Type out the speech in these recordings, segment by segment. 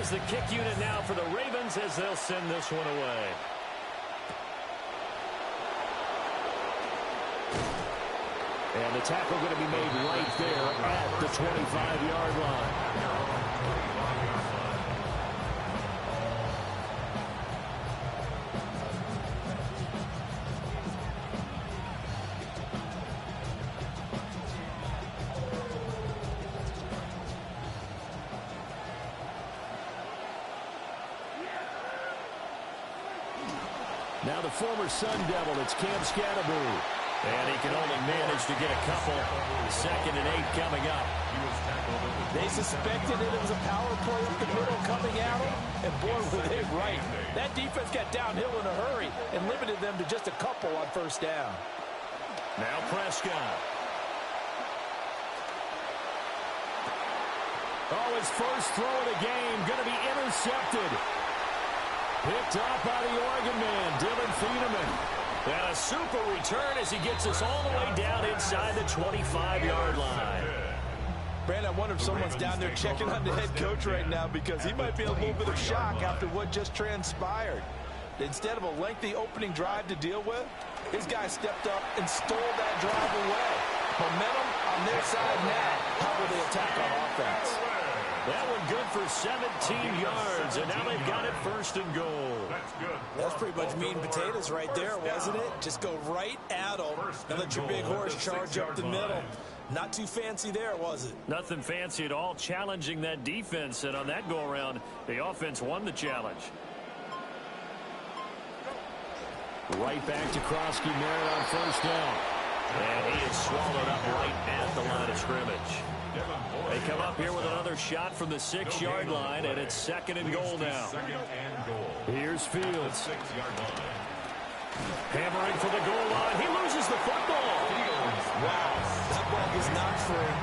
is the kick unit now for the Ravens as they'll send this one away. And the tackle going to be made right there at the 25-yard line. Now the former Sun Devil, it's Cam Scatterbury. And he can only manage to get a couple. 2nd and 8 coming up. They suspected it was a power play up the middle coming at them. And boy, were they right. That defense got downhill in a hurry and limited them to just a couple on 1st down. Now Prescott. Oh, his first throw of the game going to be intercepted. Picked up by the Oregon man, Dylan Thieneman. And a super return as he gets us all the way down inside the 25-yard line. Brandon, I wonder if someone's down there checking on the head coach right now because he might be in a little bit of shock after what just transpired. Instead of a lengthy opening drive to deal with, his guy stepped up and stole that drive away. Momentum on their side now. How will they attack on offense? That one good for 17 yards, and now they've got it 1st and goal. That's pretty much meat and potatoes right there, wasn't it? Just go right at them and let your big horse charge up the middle. Not too fancy there, was it? Nothing fancy at all, challenging that defense, and on that go-around, the offense won the challenge. Right back to Krosky Merritt on 1st down. And he is swallowed up right at the line of scrimmage. They come up here with another shot from the 6-yard line, and it's 2nd and goal now. Here's Fields. Hammering for the goal line. He loses the football. Wow, that ball was not free,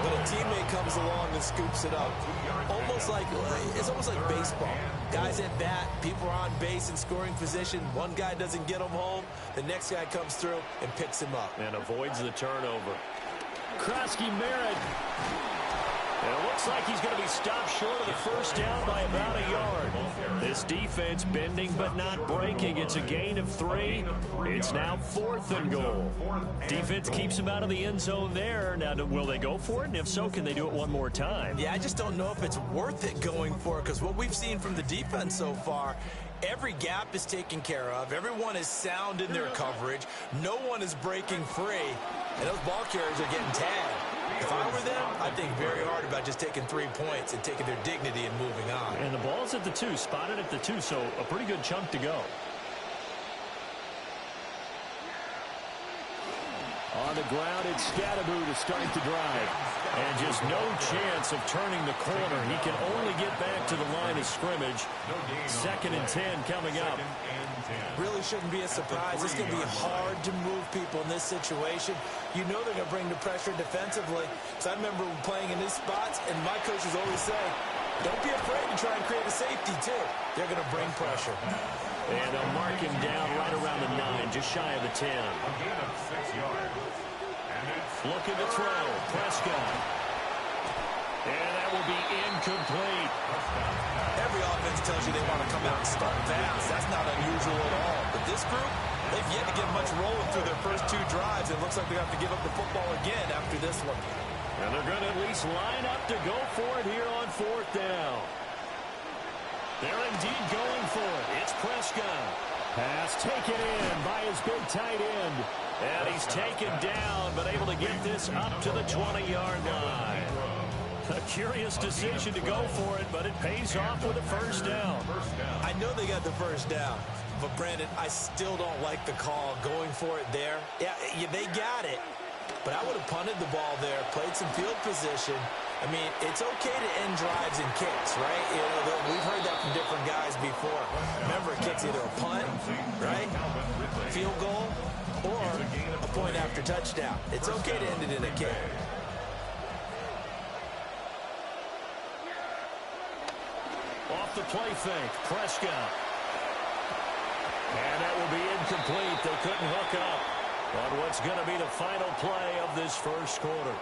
but a teammate comes along and scoops it up. It's almost like baseball. Guys at bat, people are on base in scoring position. One guy doesn't get him home. The next guy comes through and picks him up. And avoids the turnover. Krosky Merritt. And it looks like he's going to be stopped short of the 1st down by about a yard. This defense bending but not breaking. It's a gain of 3. It's now 4th and goal. Defense keeps him out of the end zone there. Now, will they go for it? And if so, can they do it one more time? Yeah, I just don't know if it's worth it going for it because what we've seen from the defense so far, every gap is taken care of. Everyone is sound in their coverage. No one is breaking free. And those ball carriers are getting tagged. If I were them, I'd think very hard about just taking 3 points and taking their dignity and moving on. And the ball's at the 2, spotted at the 2, so a pretty good chunk to go. On the ground, it's Scatterbury to start the drive. And just no chance of turning the corner. He can only get back to the line of scrimmage. 2nd and 10 coming up. Really shouldn't be a surprise. It's going to be hard to move people in this situation. You know they're going to bring the pressure defensively. So I remember playing in these spots, and my coaches always say, don't be afraid to try and create a safety, too. They're going to bring pressure. And they'll mark him down right around the 9, just shy of the 10. Looking to throw. Prescott. And that will be incomplete. Every offense tells you they want to come out and start fast. That's not unusual at all. But this group, they've yet to get much rolling through their first 2 drives. It looks like they have to give up the football again after this one. And they're going to at least line up to go for it here on 4th down. They're indeed going for it. It's Prescott. Pass taken in by his big tight end. And he's taken down, but able to get this up to the 20-yard line. A curious decision to go for it, but it pays off with a 1st down. I know they got the 1st down, but Brandon, I still don't like the call going for it there. Yeah, they got it, but I would have punted the ball there, played some field position. I mean, it's okay to end drives and kicks, right? You know, we've heard that from different guys before. Remember, a kick's either a punt, right, field goal, or a point after touchdown. It's okay to end it in a kick. Off the play fake, Prescott. And that will be incomplete. They couldn't hook up on what's going to be the final play of this 1st quarter.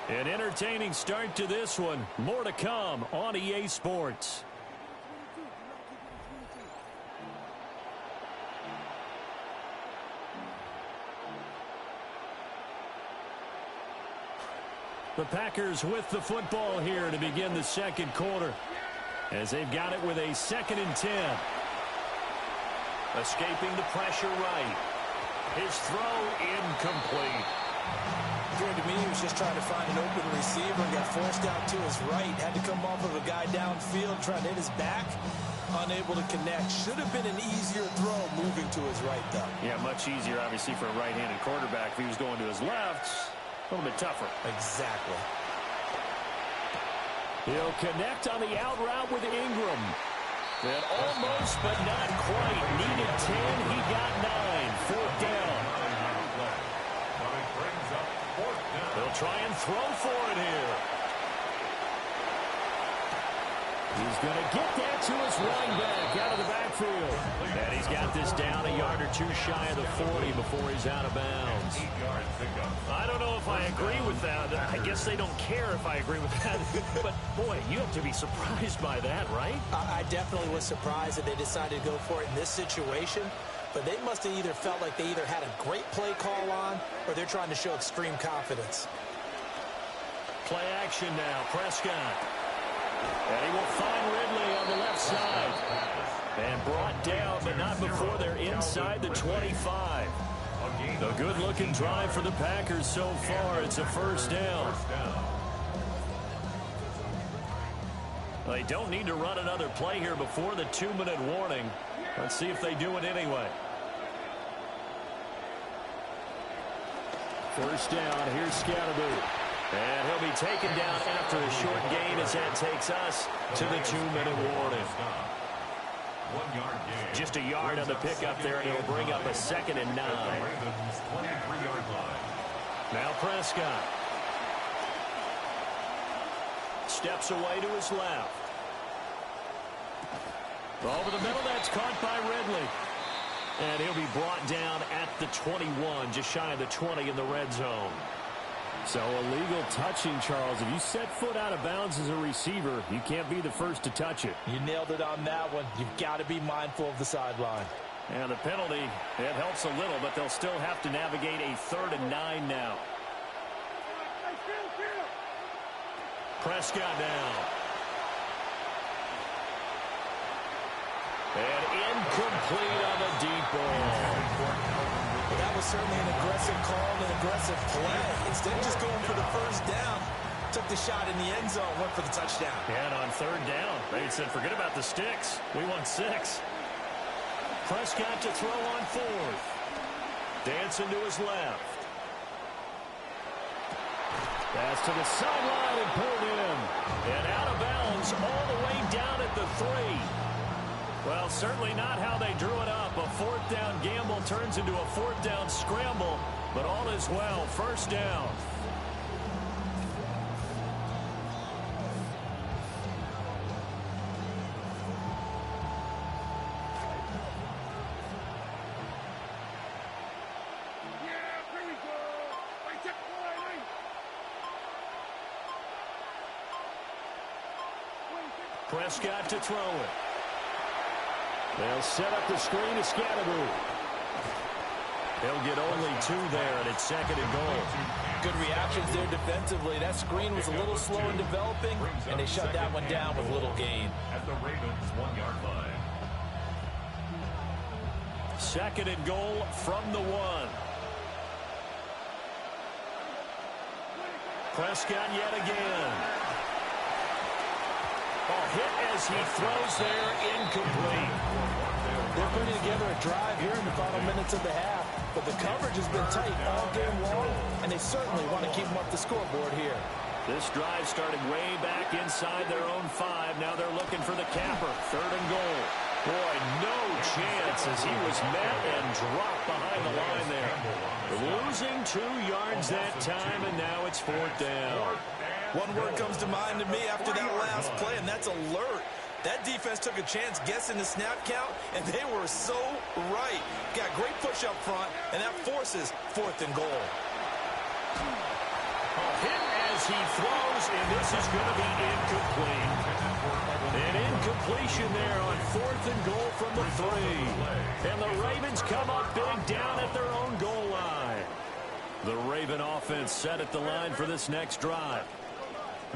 An entertaining start to this one. More to come on EA Sports. The Packers with the football here to begin the second quarter, as they've got it with a 2nd and 10. Escaping the pressure right. His throw incomplete. Appeared to me he was just trying to find an open receiver and got forced out to his right. Had to come off of a guy downfield trying to hit his back. Unable to connect. Should have been an easier throw moving to his right, though. Yeah, much easier, obviously, for a right-handed quarterback. If he was going to his left, a little bit tougher. Exactly. He'll connect on the out route with Ingram. And almost, but not quite. Needed 10. He got 9. 4th down. They'll try and throw for it here. He's going to get that to his running back out of the backfield. And he's got this down a yard or two shy of the 40 before he's out of bounds. I don't know if I agree with that. I guess they don't care if I agree with that. But, boy, you have to be surprised by that, right? I definitely was surprised that they decided to go for it in this situation. But they must have either felt like they either had a great play call on or they're trying to show extreme confidence. Play action now. Prescott. And he will find Ridley on the left side. And brought down, but not before they're inside the 25. A good-looking drive for the Packers so far. It's a 1st down. They don't need to run another play here before the 2-minute warning. Let's see if they do it anyway. 1st down. Here's Scatterby. And he'll be taken down after a short gain as that takes us to the 2-minute warning. Just a yard on the pickup there, and he'll bring up a 2nd and 9. Now Prescott. Steps away to his left. Over the middle, that's caught by Ridley. And he'll be brought down at the 21, just shy of the 20 in the red zone. So illegal touching, Charles. If you set foot out of bounds as a receiver, you can't be the first to touch it. You nailed it on that one. You've got to be mindful of the sideline. And the penalty, it helps a little, but they'll still have to navigate a 3rd and 9 now. Prescott down. And incomplete on the deep ball. Well, that was certainly an aggressive call and an aggressive play. Instead of just going for the 1st down, took the shot in the end zone, went for the touchdown. And on 3rd down, they said, forget about the sticks. We want 6. Prescott to throw on 4th. Dancing to his left. Pass to the sideline and pulled in. And out of bounds all the way down at the 3. Well, certainly not how they drew it up. A 4th down gamble turns into a 4th down scramble, but all is well. 1st down. Prescott to throw it. They'll set up the screen to Scatterby. They'll get only 2 there, and it's 2nd and goal. Good reactions there defensively. That screen was a little slow in developing, and they shut that one down with little gain. At the Ravens' 1-yard line. 2nd and goal from the 1. Prescott yet again. Hit as he throws there, incomplete. They're putting together a drive here in the final minutes of the half, but the coverage has been tight all game long, and they certainly want to keep them up the scoreboard here. This drive started way back inside their own 5. Now they're looking for the capper. 3rd and goal. Boy, no chance as he was met and dropped behind the line there. Losing 2 yards that time, and now it's 4th down. One word comes to mind to me after that last play, and that's alert. That defense took a chance guessing the snap count, and they were so right. Got great push up front, and that forces 4th and goal. Hit as as he throws, and this is going to be incomplete. An incompletion there on 4th and goal from the 3. And the Ravens come up big down at their own goal line. The Raven offense set at the line for this next drive.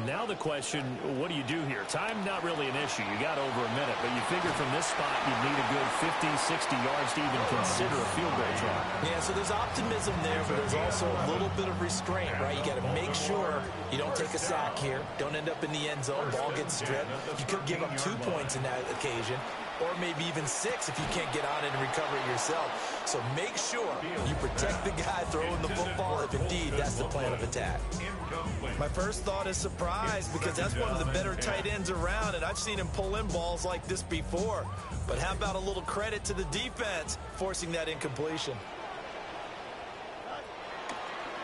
Now the question, what do you do here? Time not really an issue. You got over a minute, but you figure from this spot you'd need a good 50, 60 yards to even consider a field goal try. Yeah, so there's optimism there, but there's also a little bit of restraint, right? You got to make sure you don't take a sack here. Don't end up in the end zone. Ball gets stripped. You could give up 2 points in that occasion, or maybe even 6 if you can't get on it and recover it yourself. So make sure you protect the guy throwing the football if indeed that's the plan of attack. My first thought is surprise, because that's one of the better tight ends around, and I've seen him pull in balls like this before. But how about a little credit to the defense forcing that incompletion?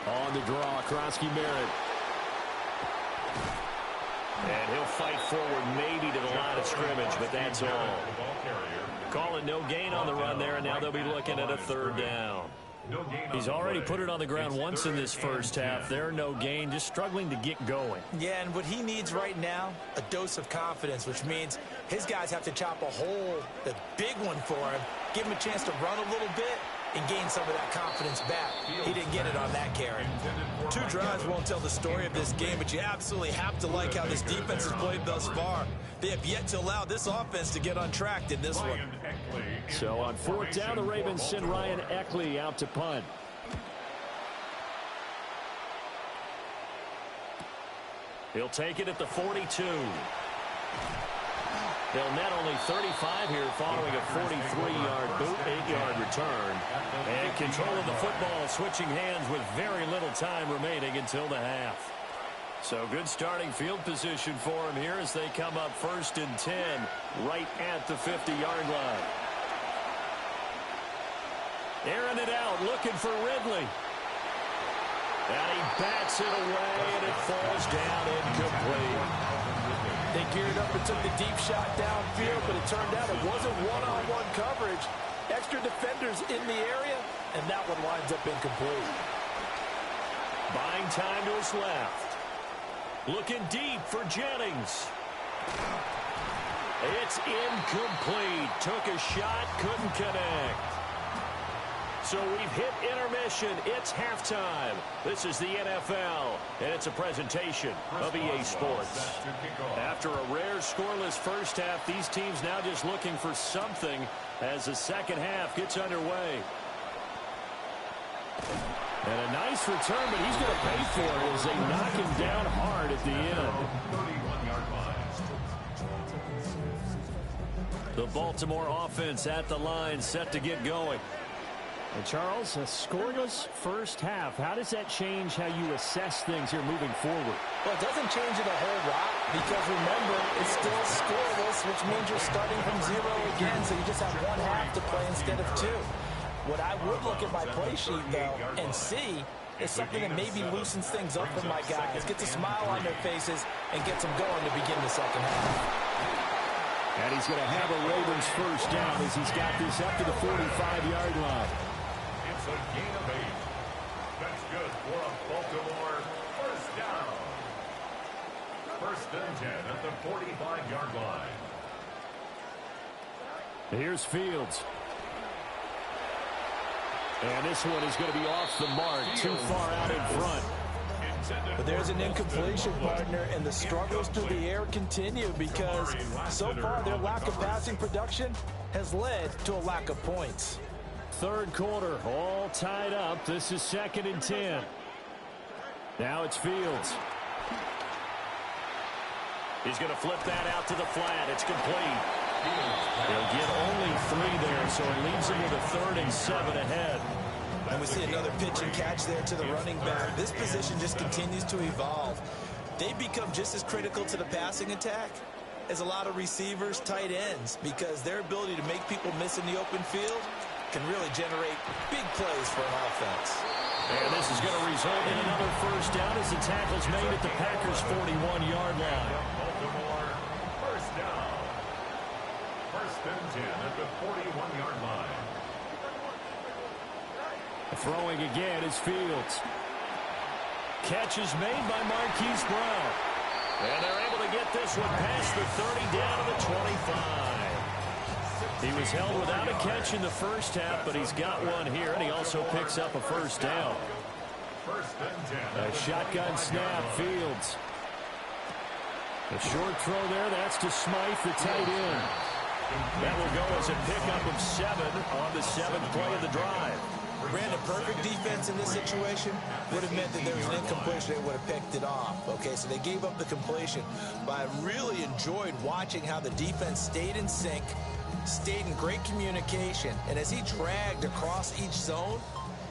On the draw, Krosky Merritt. And he'll fight forward maybe to the line of scrimmage, but that's all. Calling no gain on the run there, and now they'll be looking at a 3rd down. He's already put it on the ground once in this first half. There, no gain, just struggling to get going. Yeah, and what he needs right now, a dose of confidence, which means his guys have to chop a hole, a big one for him, give him a chance to run a little bit, and gain some of that confidence back. He didn't get it on that carry. 2 drives won't tell the story of this game, but you absolutely have to like how this defense has played thus far. They have yet to allow this offense to get untracked in this one. So on 4th down, the Ravens send Ryan Eckley out to punt. He'll take it at the 42. They'll net only 35 here following a 43-yard boot, 8-yard return. And control of the football, switching hands with very little time remaining until the half. So good starting field position for him here as they come up 1st and 10 right at the 50-yard line. Airing it out, looking for Ridley. And he bats it away, and it falls down incomplete. They geared up and took the deep shot downfield, but it turned out it wasn't one-on-one coverage. Extra defenders in the area, and that one winds up incomplete. Buying time to his left. Looking deep for Jennings. It's incomplete. Took a shot, couldn't connect. So we've hit intermission. It's halftime. This is the NFL, and it's a presentation of EA Sports. After a rare scoreless first half, these teams now just looking for something as the second half gets underway. And a nice return, but he's going to pay for it as they knock him down hard at the end. The Baltimore offense at the line, set to get going. And Charles, a scoreless first half. How does that change how you assess things here moving forward? Well, it doesn't change it a whole lot because, remember, it's still scoreless, which means you're starting from 0 again, so you just have 1 half to play instead of 2. What I would look at my play sheet, though, and see is something that maybe loosens things up for my guys, gets a smile on their faces, and gets them going to begin the second half. And he's going to have a Ravens first down as he's got this up to the 45-yard line. It's a gain of 8. That's good for a Baltimore first down. 1st and 10 at the 45-yard line. Here's Fields. And this one is going to be off the mark, too far out in front. But there's an incompletion, partner, and the struggles through the air continue because so far their lack of passing production has led to a lack of points. 3rd quarter, all tied up. This is 2nd and 10. Now it's Fields. He's going to flip that out to the flat. It's complete. He'll get only 3 there, so it leaves him with a 3rd and 7 ahead. And we see another pitch and catch there to the running back. This position just continues to evolve. They become just as critical to the passing attack as a lot of receivers, tight ends, because their ability to make people miss in the open field can really generate big plays for an offense. And this is going to result in another first down as the tackle's made at the Packers' 41-yard line. Baltimore first down. 1st and 10 at the 41-yard line. Throwing again is Fields. Catch is made by Marquise Brown. And they're able to get this one past the 30 down to the 25. He was held without a catch in the first half, but he's got one here, and he also picks up a first down. A shotgun snap, Fields. A short throw there, that's to Smythe, the tight end. That will go as a pickup of 7 on the 7th play of the drive. Brandon, perfect defense in this situation would have meant that there was an incompletion. They would have picked it off. Okay, so they gave up the completion. But I really enjoyed watching how the defense stayed in sync, stayed in great communication. And as he dragged across each zone,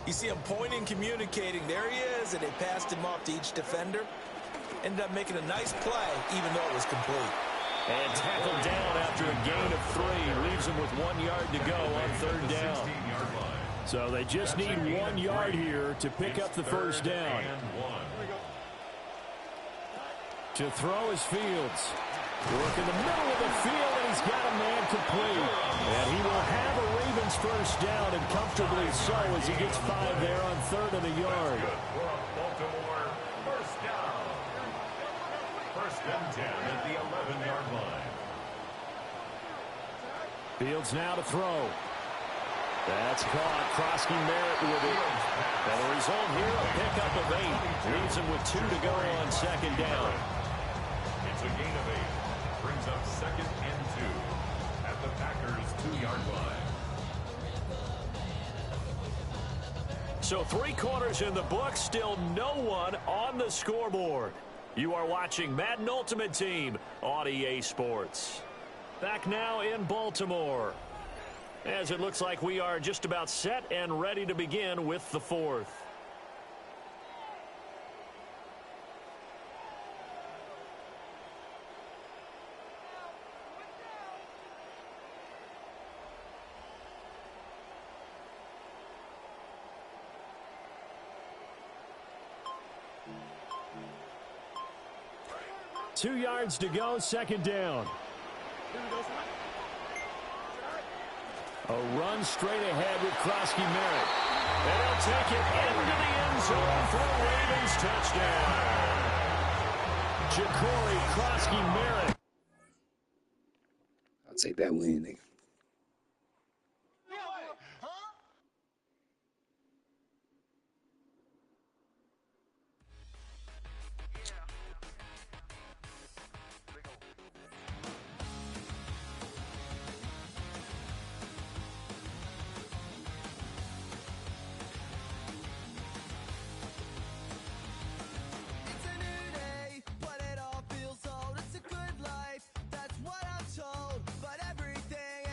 you see him pointing, communicating. There he is, and they passed him off to each defender. Ended up making a nice play, even though it was complete. And tackled down after a gain of 3. Leaves him with 1 yard to go on 3rd down. So they just need 1 yard here to pick up the first down. To throw is Fields. Work in the middle of the field, and he's got a man complete. And he will have a Ravens first down, and comfortably so, as he gets 5 there on 3rd and a yard. First down. 1st and 10 at the 11-yard line. Fields now to throw. That's caught. Krosky Merritt with it. And the result here, a pickup of 8. Leaves him with 2 to go on 2nd down. It's a gain of 8. Brings up 2nd and 2 at the Packers' 2-yard line. So 3 quarters in the book, still no one on the scoreboard. You are watching Madden Ultimate Team on EA Sports. Back now in Baltimore, as it looks like we are just about set and ready to begin with the 4th. Two yards to go, 2nd down. A run straight ahead with Krosky Merritt. And he'll take it into the end zone for a Ravens touchdown. Ja'Cory Krosky Merritt. I'll take that win, nigga. But everything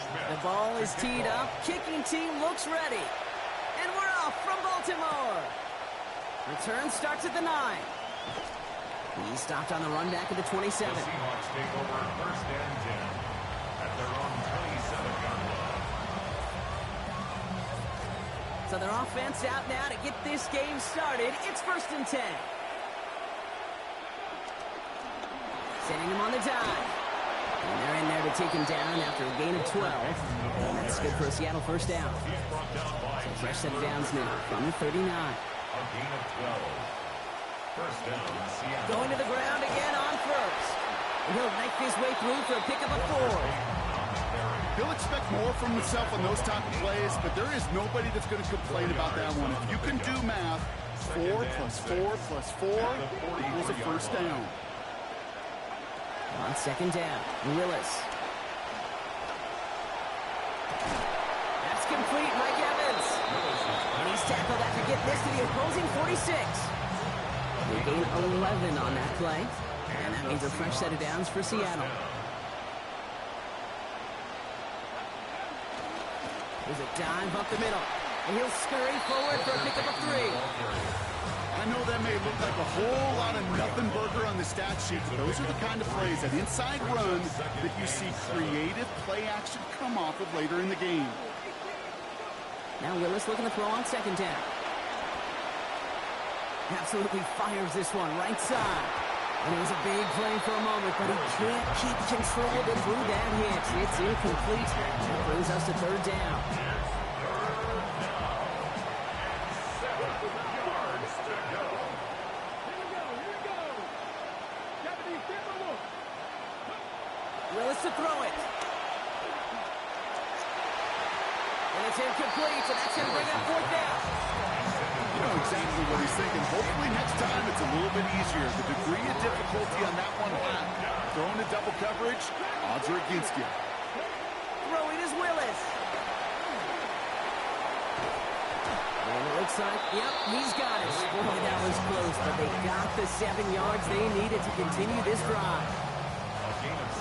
The ball is teed up. Kicking team looks ready. And we're off from Baltimore. Return starts at the 9. He stopped on the run back at the 27. The Seahawks take over 1st and 10 at their own 27-yard line. So their offense out now to get this game started. It's 1st and 10. Sending him on the dive. And they're in there to take him down after a gain of 12. And that's good for a Seattle first down. So fresh set of downs now from the 39. A gain of 12. First down, Seattle. Going to the ground again on first. And he'll make his way through for a pickup of 4. He'll expect more from himself on those type of plays, but there is nobody that's going to complain about that one. If you can do math, 4 plus 4 plus 4 equals a first down. On second down, Willis. That's complete, Mike Evans. And he's tackled after getting this to the opposing 46. They gain 11 on that play. And that means a fresh set of downs for Seattle. There's a dive up the middle. And he'll scurry forward for a pickup of 3. I know that may look like a whole lot of nothing burger on the stat sheet, but those are the kind of plays, that inside run, that you see creative play action come off of later in the game. Now Willis looking to throw on second down. Absolutely fires this one right side. And it was a big play for a moment, but he can't keep control of it through that hit. It's incomplete. That brings us to 3rd down. Willis to throw it. And it's incomplete, so that's going to bring up 4th down. You know exactly what he's thinking. Hopefully next time it's a little bit easier. The degree of difficulty on that one, throwing a double coverage, odds are against you. Throwing is Willis. And it looks like, yep, he's got it. Boy, that was close, but they got the 7 yards they needed to continue this drive.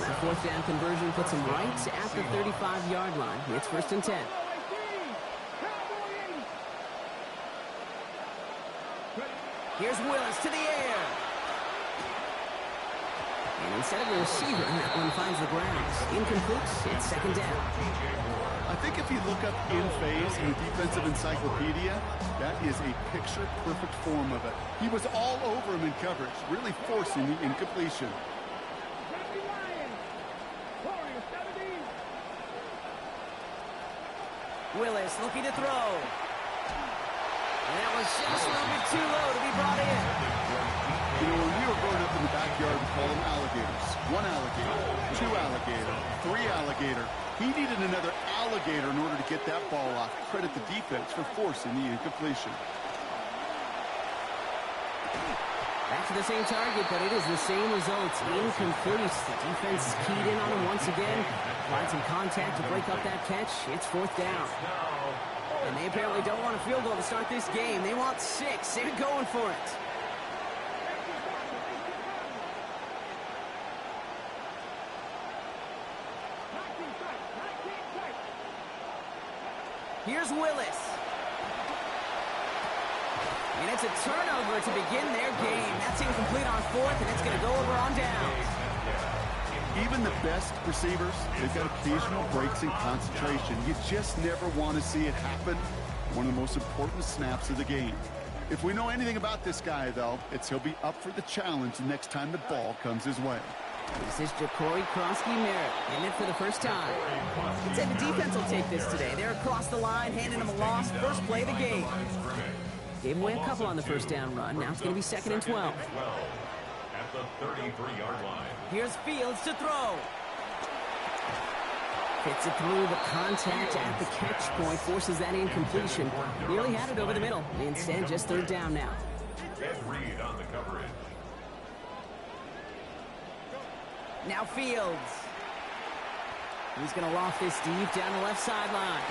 The 4th down conversion puts him right at the 35-yard line. It's 1st and 10. Here's Willis to the air. And instead of a receiver, that one finds the ground. Incomplete. It's 2nd down. I think if you look up in phase in the defensive encyclopedia, that is a picture-perfect form of it. He was all over him in coverage, really forcing the incompletion. Willis looking to throw. And that was just a little bit too low to be brought in. You know, when we were growing up in the backyard, we called them alligators. 1 alligator, 2 alligator, 3 alligator. He needed another alligator in order to get that ball off. Credit the defense for forcing the incompletion. Back to the same target, but it is the same result. Incomplete. The defense is keyed in on him once again. Applied some contact to break up that catch. It's 4th down. And they apparently don't want a field goal to start this game. They want 6. They're going for it. Here's Willis. And it's a turnover to begin their game. That's incomplete on 4th, and it's going to go over on downs. Even the best receivers, they've got occasional breaks in concentration. You just never want to see it happen. One of the most important snaps of the game. If we know anything about this guy, though, it's he'll be up for the challenge the next time the ball comes his way. This is Ja'Cory Krosky-Merritt in it for the first time. I'd say the defense will take this today. They're across the line, handing him a loss. First play of the game. Gave away a couple on the first down run. Now it's going to be 2nd and 12. At the 33-yard line. Here's Fields to throw. Hits it through the contact at the catch point. Forces that incompletion. Nearly had it over the middle. Instead, just 3rd down now. Ed Reed on the coverage. Now Fields. He's going to loft this deep down the left sideline.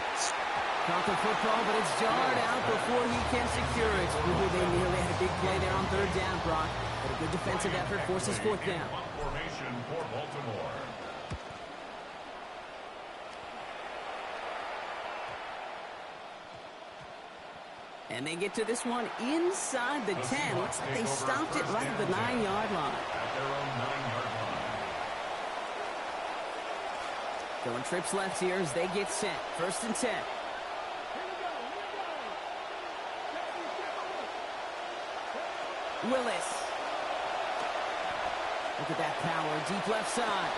Caught the football, but it's jarred out before he can secure it. Ooh, they nearly had a big play there on 3rd down, Brock. But a good defensive effort forces 4th down. Formation for Baltimore. And they get to this one inside the 10. Looks like they stopped it right at the 9-yard line. At their own 9-yard line. Going trips left here as they get set. 1st and 10. Willis. Look at that power. Deep left side.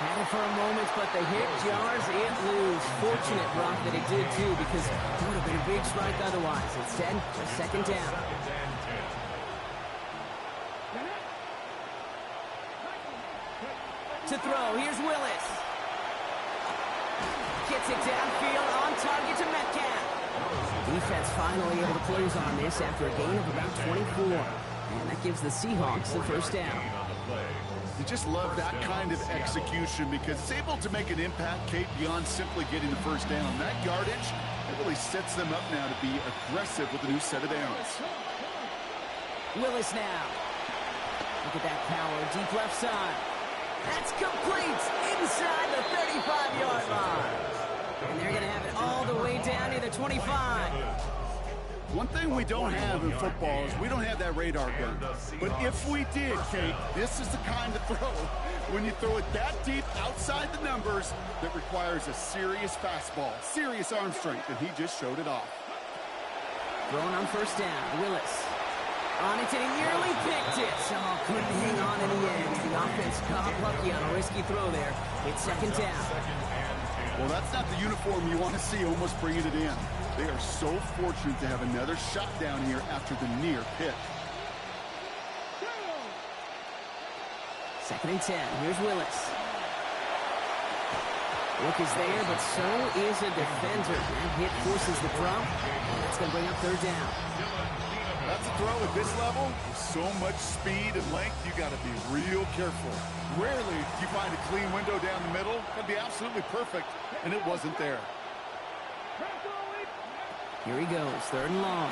Had it for a moment, but the hit jars it loose. Fortunate, Brock, that it did, too, because it would have been a big strike otherwise. Instead, a 2nd down. To throw, here's Willis. Gets it downfield, on target to Metcalf. Defense finally able to close on this after a gain of about 24. And that gives the Seahawks the 1st down. You just love that kind of execution because it's able to make an impact, Kate, beyond simply getting the 1st down. That yardage, it really sets them up now to be aggressive with a new set of downs. Willis now. Look at that power, deep left side. That's complete inside the 35-yard line. And they're going to have it all the way down to the 25. One thing we don't have in football is we don't have that radar gun. But if we did, Kate, this is the kind of throw, when you throw it that deep outside the numbers, that requires a serious fastball, serious arm strength, and he just showed it off. Throwing on 1st down, Willis. On it, and he nearly picked it. So couldn't hang on in the end. The offense got lucky on a risky throw there. It's 2nd down. Well, that's not the uniform you want to see almost bringing it in. They are so fortunate to have another shot down here after the near pick. 2nd and 10. Here's Willis. Look is there, but so is a defender. That hit forces the drop. That's going to bring up 3rd down. That's a throw at this level. With so much speed and length, you got to be real careful. Rarely do you find a clean window down the middle. That'd be absolutely perfect, and it wasn't there. Here he goes, 3rd and long.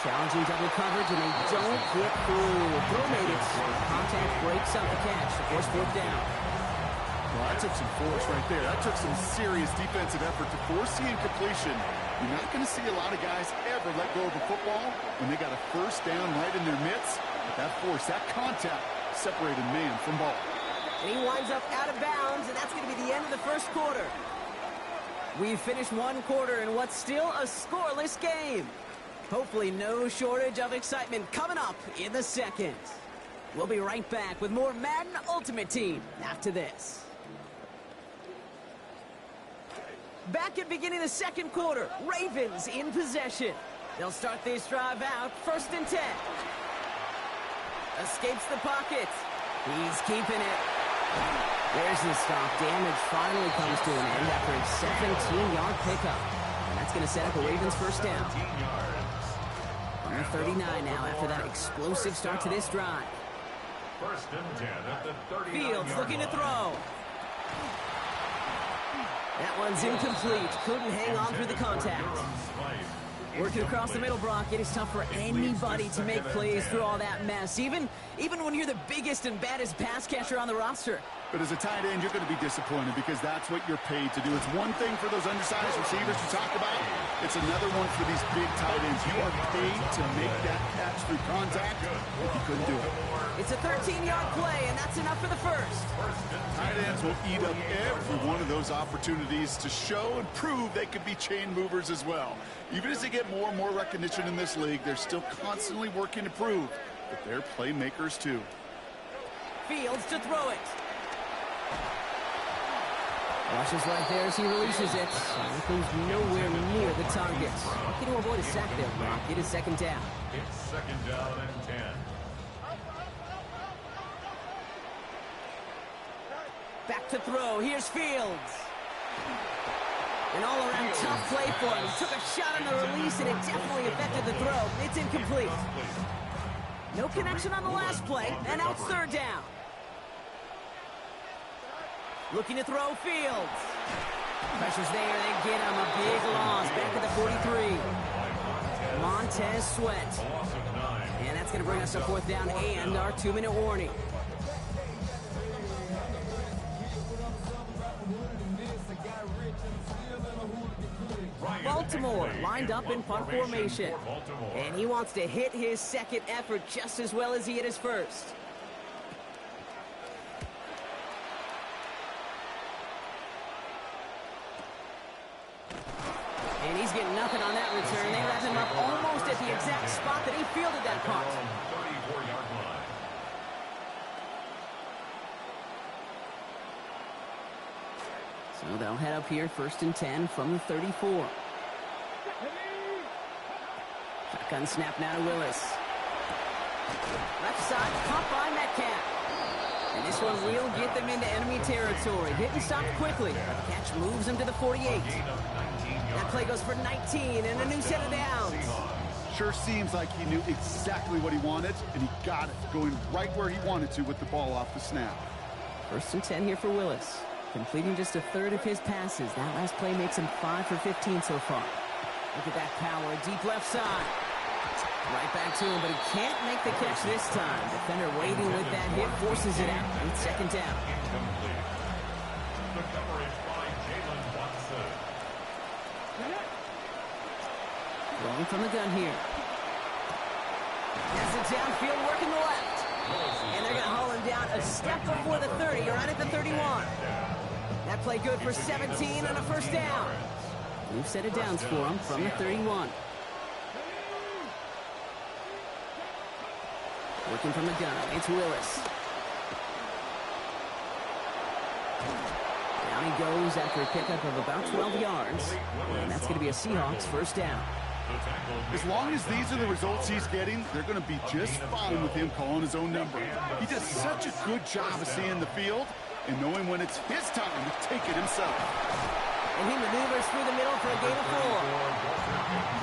Challenging double coverage, and they don't get through. Throw made it. Contact breaks up the catch to force 4th down. Well, that took some force right there. That took some serious defensive effort to force the incompletion. You're not going to see a lot of guys ever let go of a football when they got a 1st down right in their midst. But that force, that contact, separated man from ball. And he winds up out of bounds, and that's going to be the end of the 1st quarter. We've finished 1 quarter in what's still a scoreless game. Hopefully no shortage of excitement coming up in the 2nd. We'll be right back with more Madden Ultimate Team after this. Back at beginning of the 2nd quarter, Ravens in possession. They'll start this drive out, 1st and 10. Escapes the pocket. He's keeping it. There's the stop. Damage finally comes to an end after a 17-yard pickup. And that's going to set up a Ravens 1st down. On the 39 now after that explosive start to this drive. 1st and 10 at the 39-yard line. Fields looking to throw. That one's incomplete. Couldn't hang on through the contact. Working across the middle, Brock, it is tough for anybody to make plays through all that mess, even when you're the biggest and baddest pass catcher on the roster. But as a tight end, you're going to be disappointed because that's what you're paid to do. It's one thing for those undersized receivers you talked about. It's another one for these big tight ends. You are paid to make that catch through contact, but you couldn't do it. It's a 13-yard play, and that's enough for the 1st. Tight ends will eat up every one of those opportunities to show and prove they could be chain movers as well. Even as they get more and more recognition in this league, they're still constantly working to prove that they're playmakers too. Fields to throw it. Rushes right there as he releases it. It goes nowhere near the target. Looking to avoid a sack there, Brock. It is 2nd down. It's 2nd down and 10. Back to throw. Here's Fields. An all-around tough play for him. He took a shot on the release, and it definitely affected the throw. It's incomplete. No connection on the last play, and now it's 3rd down. Looking to throw, Fields. Pressure's there. They get him. A big loss. Back at the 43. Montez Sweat. And that's going to bring us to 4th down and our 2-minute warning. Baltimore lined up in punt formation. And he wants to hit his second effort just as well as he hit his first. And he's getting nothing on that return. They wrap him up almost at the exact spot that he fielded that punt. So they'll head up here, 1st and 10 from the 34. Shotgun snap now to Willis. Left side, caught by Metcalf. And this one will get them into enemy territory. Hit and stop quickly. But the catch moves him to the 48. That play goes for 19 and a new set of downs. Sure seems like he knew exactly what he wanted, and he got it, going right where he wanted to with the ball off the snap. 1st and 10 here for Willis. Completing just a third of his passes. That last play makes him 5 for 15 so far. Look at that power, deep left side. Right back to him, but he can't make the catch this time. Defender waiting with that hit, forces it out. And 2nd down. The coverage by Jalen Watson. Rolling from the gun here. Has it downfield, working the left. And they're going to haul him down a step before the 30, or right at the 31. That play good for 17 and a 1st down. New set of downs for him from the 31. Working from the gun, it's Willis. Down he goes after a pickup of about 12 yards. And that's going to be a Seahawks 1st down. As long as these are the results he's getting, they're going to be just fine with him calling his own number. He does such a good job of seeing the field and knowing when it's his time to take it himself. And he maneuvers through the middle for a gain of 4.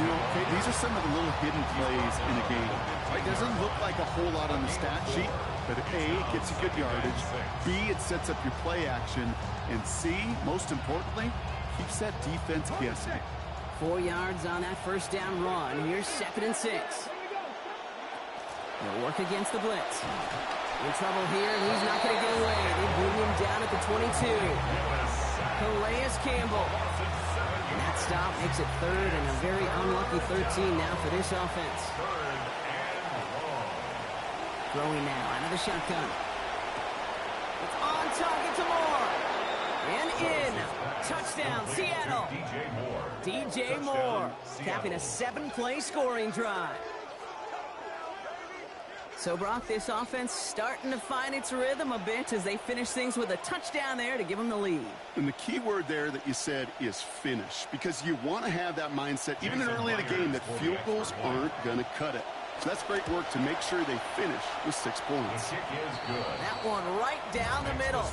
You know, these are some of the little hidden plays in a game. It doesn't look like a whole lot on the stat sheet, but A, it gets you good yardage, B, it sets up your play action, and C, most importantly, keeps that defense guessing. 4 yards on that 1st down run. Here's 2nd and 6. They'll work against the blitz. In trouble here, and he's not going to get away. They bring him down at the 22. Calais Campbell. And that stop makes it 3rd and a very unlucky 13 now for this offense. Throwing now out of the shotgun. It's on target to Moore. And in. Touchdown, Seattle. DJ Moore capping a 7-play scoring drive. So, Brock, this offense starting to find its rhythm a bit as they finish things with a touchdown there to give them the lead. And the key word there that you said is finish, because you want to have that mindset, even early in the game, that field goals aren't going to cut it. So that's great work to make sure they finish with 6 points. That one right down the middle.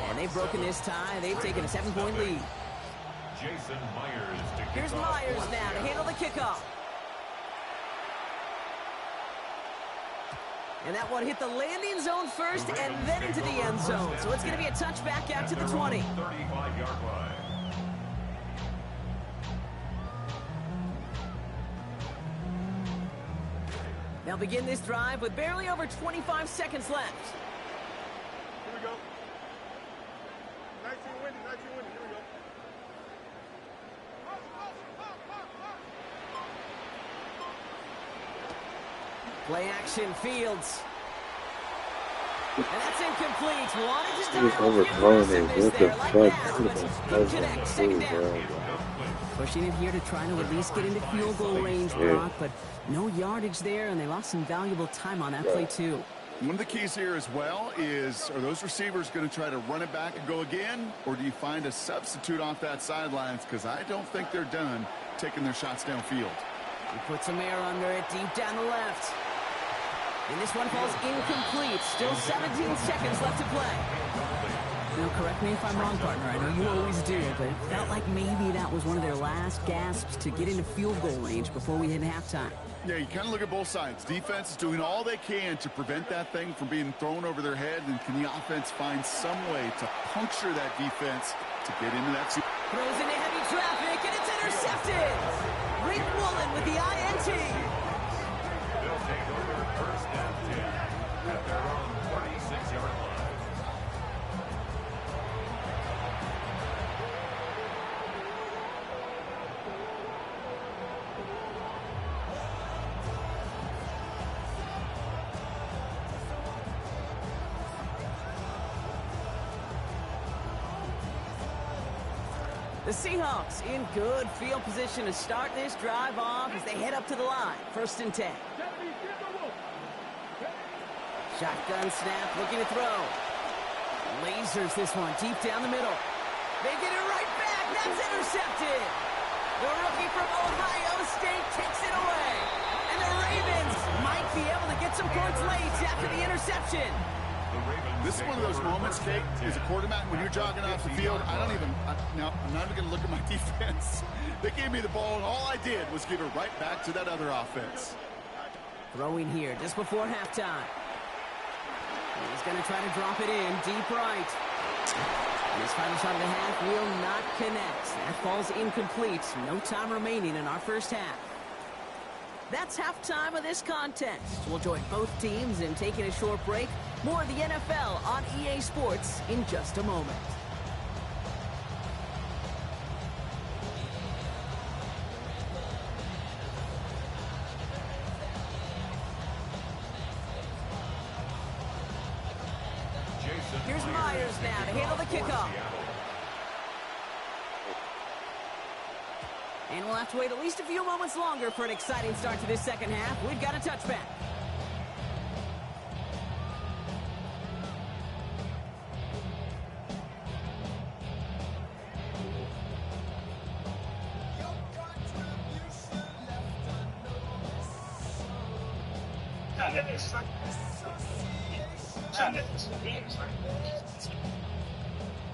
And they've broken this tie. They've taken a 7-point lead. Here's Myers now to handle the kickoff. And that one hit the landing zone first and then into the end zone. So it's going to be a touchback out to the 20. 35-yard line. They'll begin this drive with barely over 25 seconds left. Here we go. 19 winning, 19 winning. Here we go. Play action, Fields. And that's incomplete. Wanted to dive overthrown it. What the fuck? Good connect, 2nd down. Pushing it here to try to at least get into field goal range, Brock, but no yardage there, and they lost some valuable time on that play, too. One of the keys here as well is, are those receivers going to try to run it back and go again, or do you find a substitute off that sidelines? Because I don't think they're done taking their shots downfield. He puts some air under it, deep down the left. And this one falls incomplete. Still 17 seconds left to play. Now, correct me if I'm wrong, partner. I know you always do, but it felt like maybe that was one of their last gasps to get into field goal range before we hit halftime. Yeah, you kind of look at both sides. Defense is doing all they can to prevent that thing from being thrown over their head, and can the offense find some way to puncture that defense to get into that? Throws into heavy traffic, and it's intercepted. Rick Woolen with the INT. They'll take over 1st and 10 at their own 36-yard line. The Seahawks in good field position to start this drive off as they head up to the line. 1st and 10. Shotgun snap, looking to throw. Lasers this one deep down the middle. They get it right back. That's intercepted. The rookie from Ohio State takes it away. And the Ravens might be able to get some points late after the interception. This is one of those moments, Kate, as a quarterback, when you're jogging off the field, I'm not even going to look at my defense. They gave me the ball, and all I did was give it right back to that other offense. Throwing here just before halftime. He's going to try to drop it in deep right. And his final shot of the half will not connect. That falls incomplete. No time remaining in our first half. That's halftime of this contest. We'll join both teams in taking a short break. More of the NFL on EA Sports in just a moment. Here's Myers now to handle the kickoff. And we'll have to wait at least a few moments longer for an exciting start to this second half. We've got a touchback.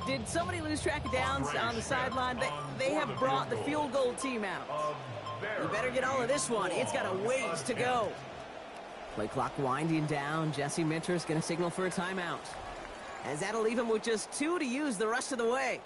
Did somebody lose track of downs on the sideline? They have brought the field goal team out. You better get all of this one. It's got a ways to go. Play clock winding down. Jesse Minter's going to signal for a timeout. As that'll leave him with just 2 to use the rest of the way.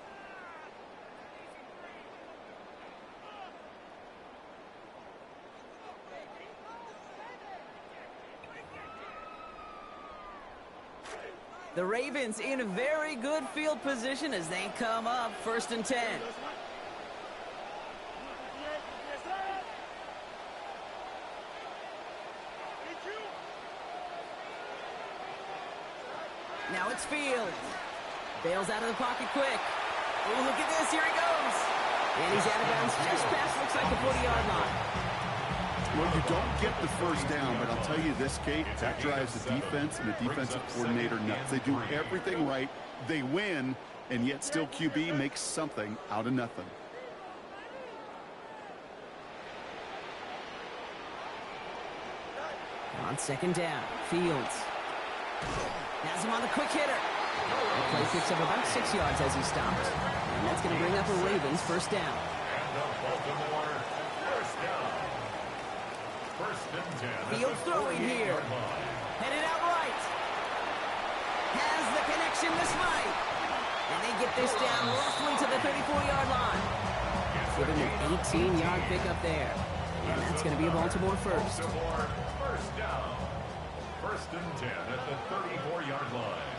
The Ravens in a very good field position as they come up 1st and 10. Now it's Fields. Bails out of the pocket quick. Oh, look at this. Here he goes. And he's out of bounds just past, looks like the 40-yard line. Well, you don't get the first down, but I'll tell you this, Kate, that drives the defense and the defensive coordinator nuts. They do everything right. They win, and yet still QB makes something out of nothing. On 2nd down, Fields. Has him on the quick hitter. The play picks up about 6 yards as he stops. And that's going to bring up a Ravens 1st down. Fields throwing here. Headed out right. Has the connection this night. And they get this down roughly to the 34-yard line. Giving an 18-yard pickup there. And that's going to be a Baltimore first. First down. 1st and 10 at the 34-yard line.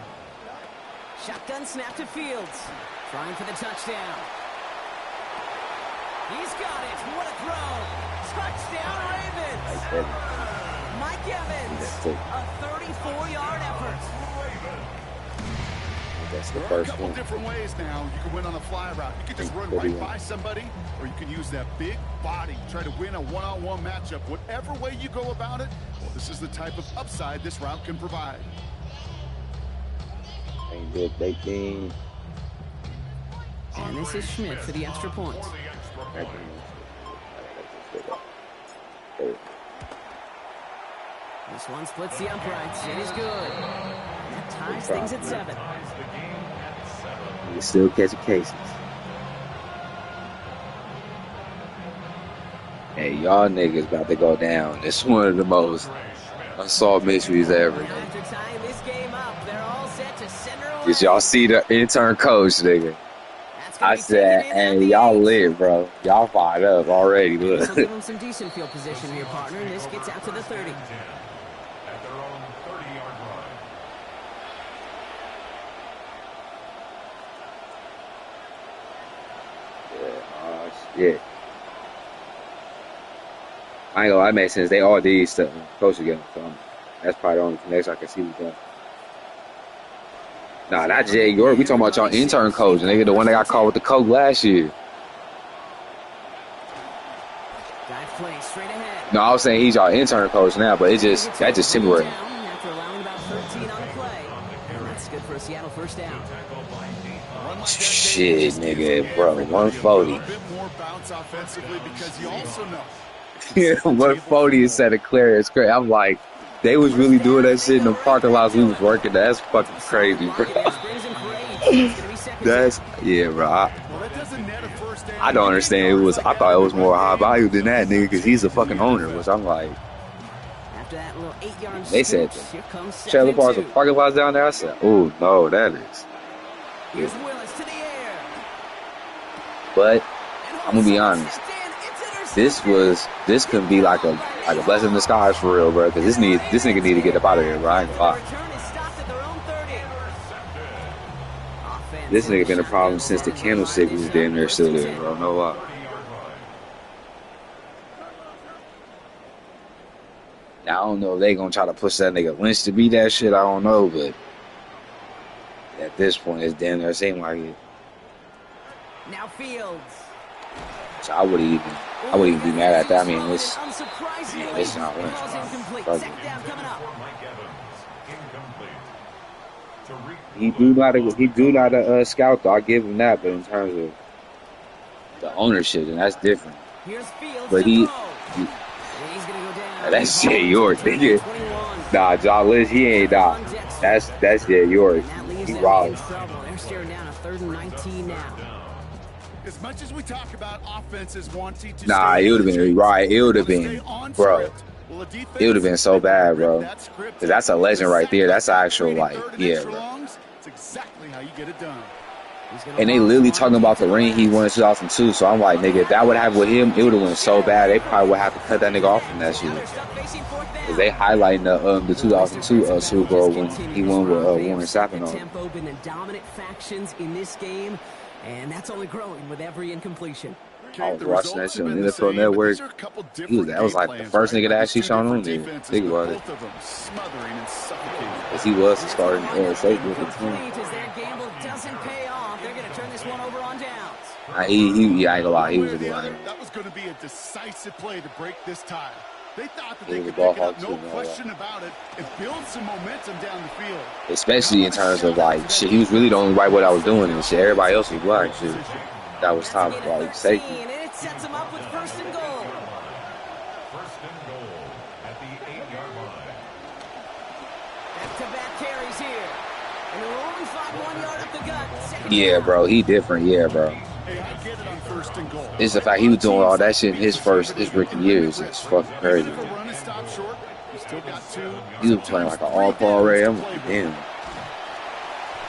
Shotgun snap to Fields. Trying for the touchdown. He's got it. What a throw. Touchdown, Ravens. Mike Evans, a 34-yard effort. That's the There are a first couple one. different ways now. You can win on a fly route. You can just run right by somebody, or you can use that big body, try to win a one-on-one matchup. Whatever way you go about it, well, this is the type of upside this route can provide. Ain't good, they team. And this is Schmidt for the extra point. This one splits the uprights. It is good. And that ties things at 7. You still catching cases. Hey, y'all niggas about to go down. It's one of the most unsolved mysteries ever. After tying this game up, they're all set to center away. Did y'all see the intern coach, nigga? I said, hey, y'all lit, bro. Y'all fired up already. Look. This will give them some decent field position here, partner. And this gets out to the 30. At their own 30-yard line. Oh, shit. I ain't gonna lie, that makes sense. They all did stuff close together. So that's probably the only connection I can see with that. Nah, not Jay York. We talking about y'all intern coach, nigga, the one that got caught with the coke last year. play straight ahead. No, I was saying he's our intern coach now, but that's just temporary. After allowing about 13 on the play. And that's good for a Seattle first down. Shit, nigga, bro, 140. A bit more bounce offensively because you also know. 140 instead of clear. It's crazy. I'm like, they was really doing that shit in the parking lots we was working. That's fucking crazy, bro. That's, yeah, bro. I don't understand. I thought it was more high value than that, nigga, because he's a fucking owner, which I'm like. After that little 8-yard they said trailer parks and parking lots down there. I said, oh, no, that is. Here's Willis to the air. But I'm gonna be honest. This could be like a blessing in disguise for real, bro. Because this nigga need to get up out of here, bro. I ain't gonna lie. This nigga been a problem since the candlestick was damn near still there, bro. No lie. Now I don't know if they gonna try to push that nigga Lynch to be that shit. I don't know, but at this point, it's damn near seem like it. Now Fields. So I wouldn't even be mad at that. I mean, it's not Lynch. He do not a scout though. I give him that, but in terms of the ownership, and that's different. But that's Jay York, nigga. Nah, John Lynch, he ain't nah. That's Jay York. He robbed. They're staring down a 3rd and 19 now. As much as we talk about offenses wanting to nah, it would have been right. It would have been, bro. It would have been so bad, bro. Cause that's a legend right there. That's actual, like, yeah, bro. Exactly how you get it done. And they literally talking about the ring he won in 2002. So I'm like, nigga, if that would have with him, it would have went so bad. They probably would have to cut that nigga off from that shit. Cause they highlighting the 2002 Super Bowl when he won with Warren Sappin on. Tempo been the dominant factions in this game, and that's only growing with every incompletion. I was watching that shit on the NFL Network. That was like the first nigga that actually shone on there. Think about it. Because he was the starting safety with the team. I ain't gonna lie, he was a good lineman. That was going to be a decisive play to break this tie. They thought that he they could pick it up, no question about it, and build some momentum down the field. Especially in terms of like, shit, he was really the only right what I was doing and shit. Everybody else was black, shit. That was top like safety. And it sets him up with 1st and goal. 1st and goal at the 8-yard line. Back-to-back carries here. And they're only 5 1 yard up the gut. Yeah, bro, he different. Yeah, bro. It's the fact he was doing all that shit in his rookie years. It's fucking crazy. He was playing like an all-pro already. I'm like, damn.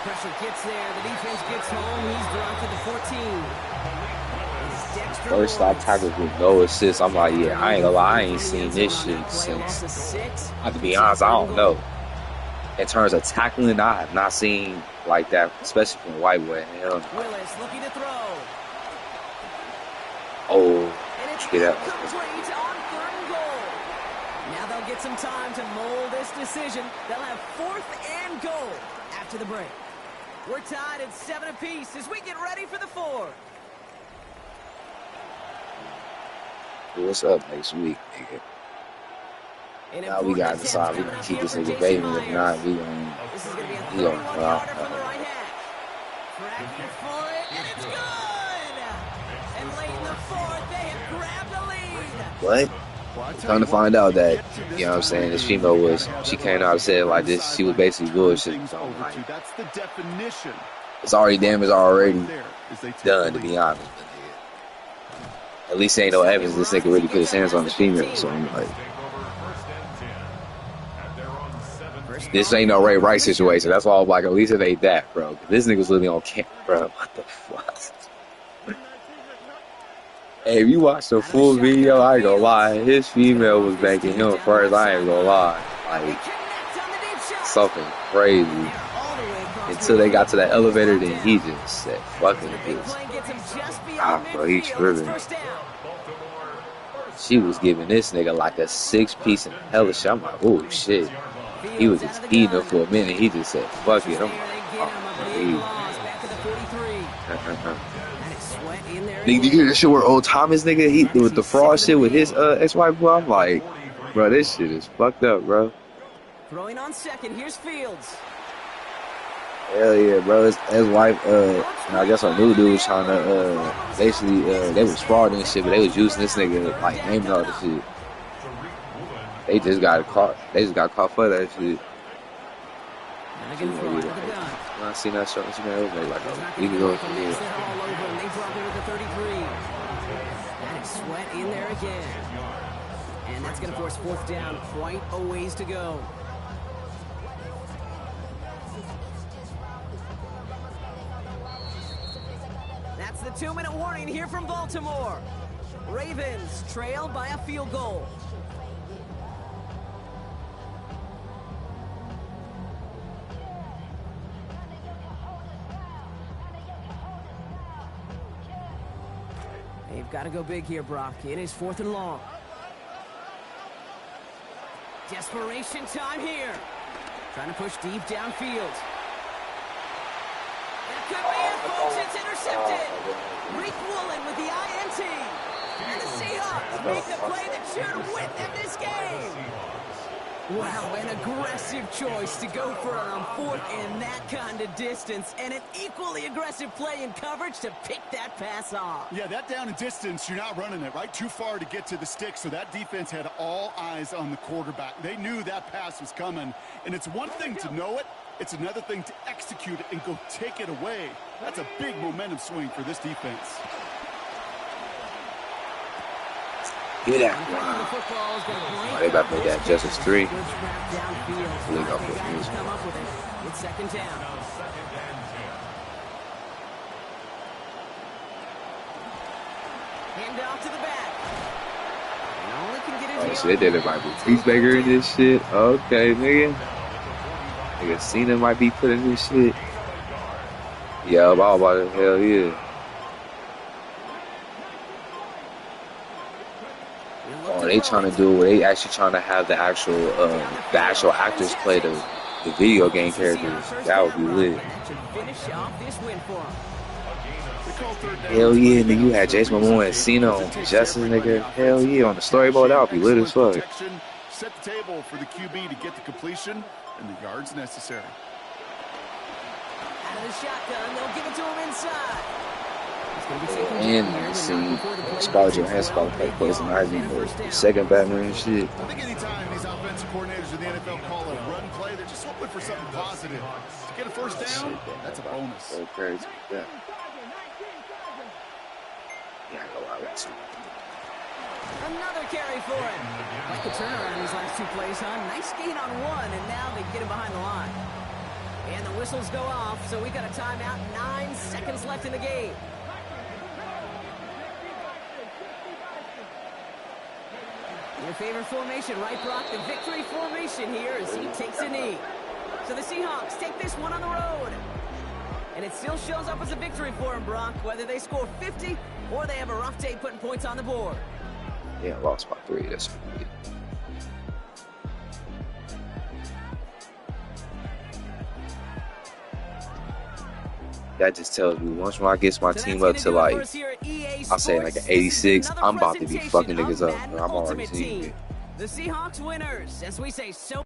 Pressure gets there. The defense gets home. He's drawn to the 14. First stop tackles with no assists. I'm like, yeah, I ain't gonna lie. I ain't seen this shit since. I have to be honest, I don't know. In terms of tackling, I have not seen like that, especially from Whitewood. Hell no. Willis looking to throw. Oh, get out. Complete on 3rd and goal. Now they'll get some time to mold this decision. They'll have 4th and goal after the break. We're tied at 7 apiece as we get ready for the 4th. What's up next week, nigga? Now we gotta decide we gonna keep this nigga baby. If not, we gonna come out. Tracking for it, and it's good! And late in the 4th, they have grabbed the lead. What? Come to find out that, you know what I'm saying, this female she came out and said like this, she was basically bullshit. So, like, that's the definition. It's already damage already done, to be honest. At least ain't no evidence this nigga really put his hands on this female. So I'm like, this ain't no Ray Rice situation. That's why I'm like, at least it ain't that, bro. This nigga's living on camp, bro. What the fuck? Hey, if you watch the full video, I ain't gonna lie. His female was banking him first. I ain't gonna lie. Like, something crazy. Until they got to that elevator, then he just said, fucking this. Bro, he tripping. She was giving this nigga like a 6-piece in hella shit. I'm like, oh shit. He was just eating her for a minute. He just said, fuck it. I'm like, oh, Sweat in there. Nigga, you hear the shit where old Thomas, nigga, he with the fraud shit with his ex-wife, bro? I'm like, bro, this shit is fucked up, bro. Throwing on second. Here's Fields. Hell yeah, bro. His wife, and I guess our new dude was trying to, basically, they was fraud and shit, but they was using this nigga, like, naming all the shit. They just got caught. They just got caught for that shit. I seen that shot. It was like a week ago. That is Sweat in there again. And that's going to force fourth down. Quite a ways to go. That's the 2-minute warning here from Baltimore. Ravens trail by a field goal. They've got to go big here, Brock. It is 4th and long. Desperation time here. Trying to push deep downfield. That could be it, folks. It's intercepted. Reek Woolen with the INT. And the Seahawks make the play that should win them this game. Wow, an aggressive choice to go for it on 4th and that kind of distance, and an equally aggressive play in coverage to pick that pass off. Yeah, that down and distance, you're not running it, right? Too far to get to the stick, so that defense had all eyes on the quarterback. They knew that pass was coming, and it's one thing to know it, it's another thing to execute it and go take it away. That's a big momentum swing for this defense. Give me that. Wow. They about to make that Justice 3. Look out for it. It's second down. Hand off to the back. Oh shit, they did it by Peacemaker in this shit. Okay, nigga. Nigga Cena might be putting this shit. Yeah, I'm all about it. Hell yeah. Oh, they trying to do it where they actually trying to have the actual actors play the video game characters. That would be lit. Hell yeah, nigga, you had Jason Momoa and Cena on Justice, nigga. Hell yeah, on the storyboard, that would be lit as fuck. Set the table for the QB to get the completion and the yards necessary. Out of the shotgun, they'll give it to him inside. And see, Scarlett Johansson about to play Poison Ivy for the second Batman and shit. I think anytime these offensive coordinators in the NFL call a run play, they're just hoping for something positive. To get a first down, that's a bonus. So crazy. Yeah. Yeah, I go out with you. Another carry for him. Like the turnaround in these last two plays, huh? Nice gain on one, and now they get him behind the line. And the whistles go off, so we got a timeout. 9 seconds left in the game. Your favorite formation, right, Brock? The victory formation here as he takes a knee. So the Seahawks take this one on the road. And it still shows up as a victory for him, Brock, whether they score 50 or they have a rough day putting points on the board. Yeah, lost by 3. That's good. That just tells me once when I get my team up to like, I'll say like an 86, I'm about to be fucking niggas up. I'm already seeing it. The Seahawks winners, as we say so.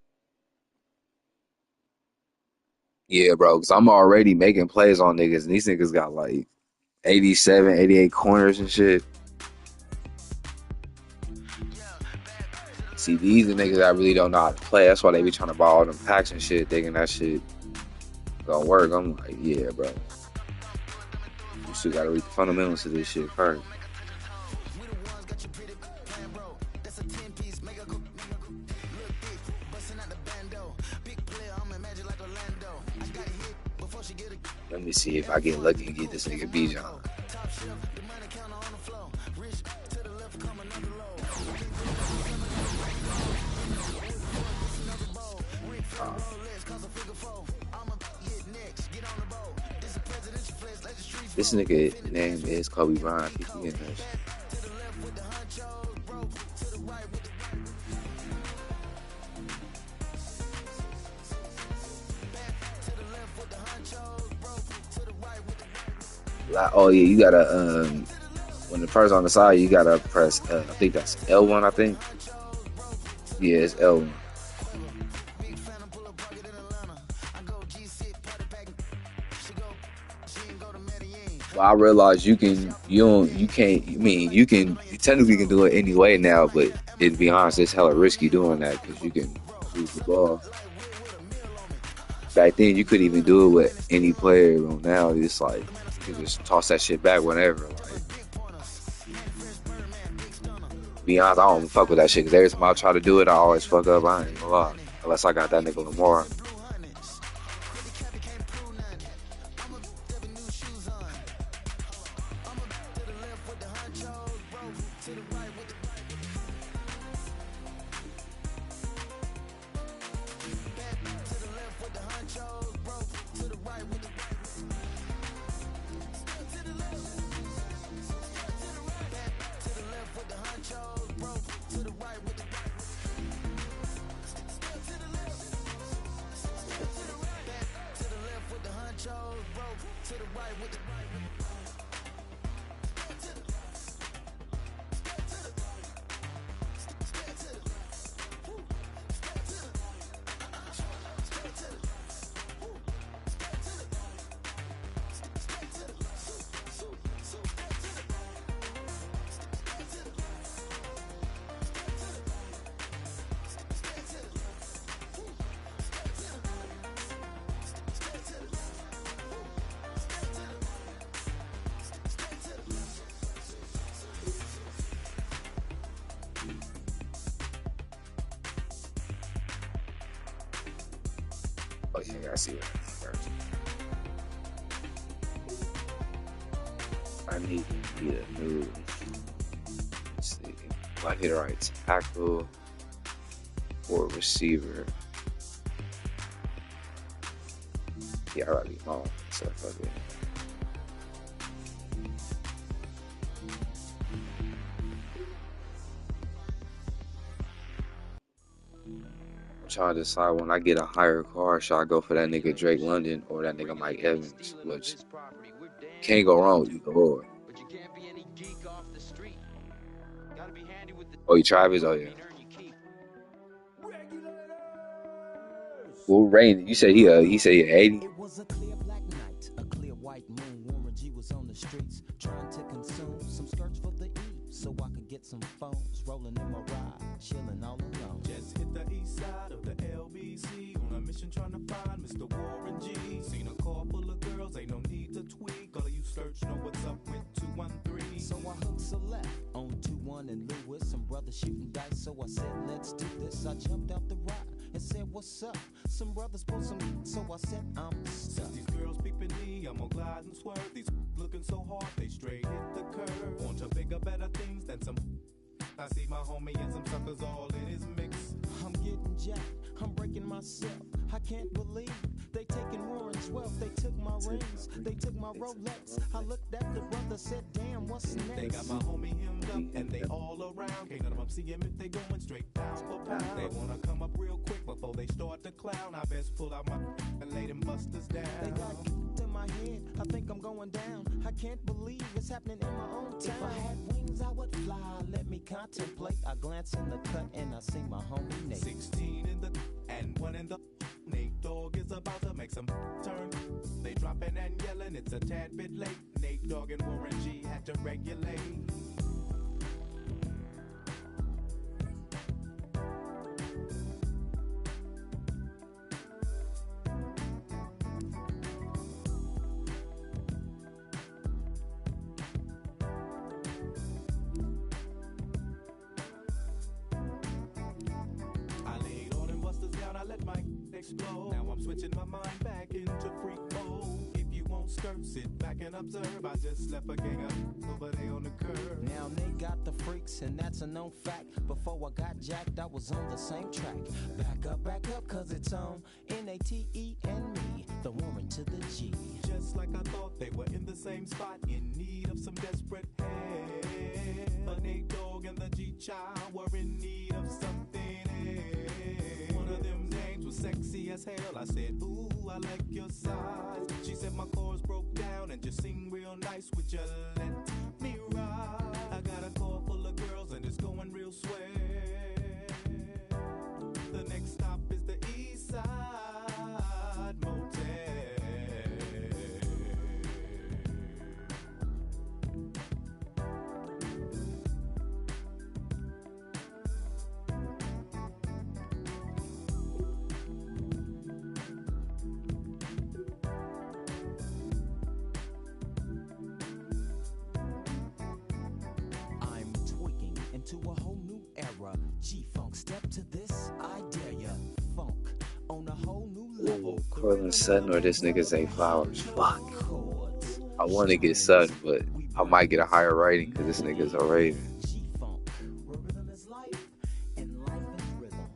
Yeah, bro, because I'm already making plays on niggas, and these niggas got like 87, 88 corners and shit. See, these are niggas that really don't know how to play. That's why they be trying to buy all them packs and shit, thinking that shit gonna work. I'm like, yeah, bro. You still gotta read the fundamentals of this shit first. Let me see if I get lucky and get this nigga Bijan. This nigga name is Kobe Bryant. He can get that shit. Like, oh yeah, you gotta when the person on the side, you gotta press. I think that's L1. I think. Yeah, it's L1. Well, I realize you can't. I mean, you technically can do it anyway now, but to be honest, it's hella risky doing that because you can lose the ball. Back then, you couldn't even do it with any player. Now, it's like you can just toss that shit back whenever. Like, be honest, I don't fuck with that shit because every time I try to do it, I always fuck up. I ain't gonna lie, unless I got that nigga Lamar. Okay, I see it first. I need to get a new. Let's see. If I hit a right tackle or receiver. Yeah, I gotta be home. So fuck it. I'm trying to decide when I get a higher car, should I go for that nigga Drake London or that nigga Mike Evans, which can't go wrong with either or. Oh, you Travis? Oh yeah. Well, Rain, you said he said he 80. It was a clear black night, a clear white moon. Warren G was on the streets trying to consume some skirts for the eve, so I could get some phones rolling in my ride, chilling all alone. Just hit the east side of the LBC on a mission trying to find Mr. Warren G. Seen a car full of girls, ain't no need to tweak. All of you search know what's up with 213. So I hooked select on 21 and Lewis, some brothers shooting dice. So I said, let's do this. I jumped out the ride and said, what's up? Some brothers pulled some heat, so I said, I'm stuck. These girls peeping me, I'm gonna glide and swerve. These looking so hard, they straight hit the curve. Want to bigger, better things than some. I see my homie and some suckers all in his mix. I'm getting jacked, I'm breaking myself. I can't believe they taking Warren's wealth. They took my rings, they took my Rolex. I looked at the brother, said, damn, what's next? They got my homie hemmed up and they all around. Can't none of them see him if they going straight pound for pound. They wanna come up real quick before they start to clown. I best pull out my and lay them busters down. They got in my head, I think I'm going down. I can't believe it's happening in my own town. If I had wings, I would fly. Let me contemplate. I glance in the cut and I see my homie Nate. 16 in the and 1 in the. Nate Dogg is about to make some turn. They dropping and yelling, it's a tad bit late. Nate Dogg and Warren G had to regulate. I laid all them busters down, I let my explode. Now I'm switching my mind back into freak mode. If you won't skirt, sit back and observe. I just left a gang of over there on the curb. Now they got the freaks and that's a known fact. Before I got jacked, I was on the same track. Back up, cause it's on N-A-T-E and me, the woman to the G. Just like I thought, they were in the same spot, in need of some desperate help. But Nate Dogg and the G-Child were in need of something else. One of them names was sexy as hell. I said, ooh, I like your size. She said my chords broke down and just sing real nice. Would you let me ride? I got a car full of girls and it's going real swell. The next stop is the East Side Motel. I'm tweaking into a whole new era. G-Funk, step to this, I dare ya. Funk on a whole new level. Cortland Sutton or this nigga Zay Flowers. Fuck. I want to get Sutton, but I might get a higher rating because this nigga's a Raven. G-Funk, where rhythm is life and life is rhythm.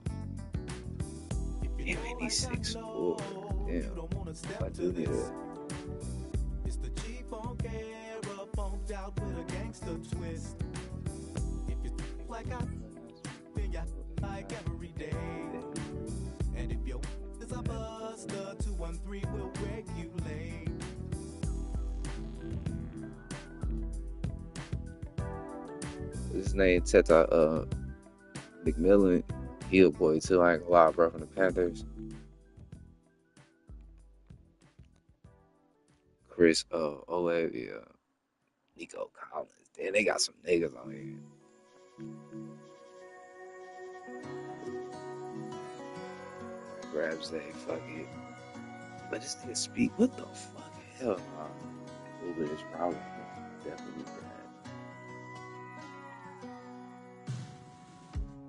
Damn, 86.4. Damn. I do need it. It's the G-Funk era, funked out with a gangster twist. If you think like I then you like every day. And if your is a buster, 213 will regulate. His name Teta McMillan. He a boy too. I ain't gonna lie, bro, from the Panthers. Chris Olivia, Nico Collins. Damn, they got some niggas on here. Grabs that, fuck it. But this nigga speak. What the fuck? Hell no. Uber is probably definitely bad.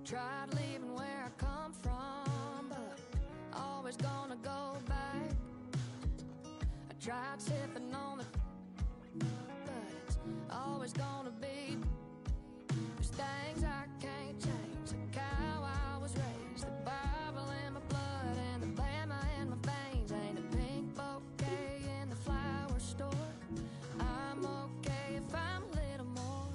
Tried leaving where I come from, but always gonna go back. I tried sipping on the, but it's always gonna be. There's things I can't change, like how I was raised, the Bible in my blood and the glamour in my veins. Ain't a pink bouquet in the flower store. I'm okay if I'm a little more.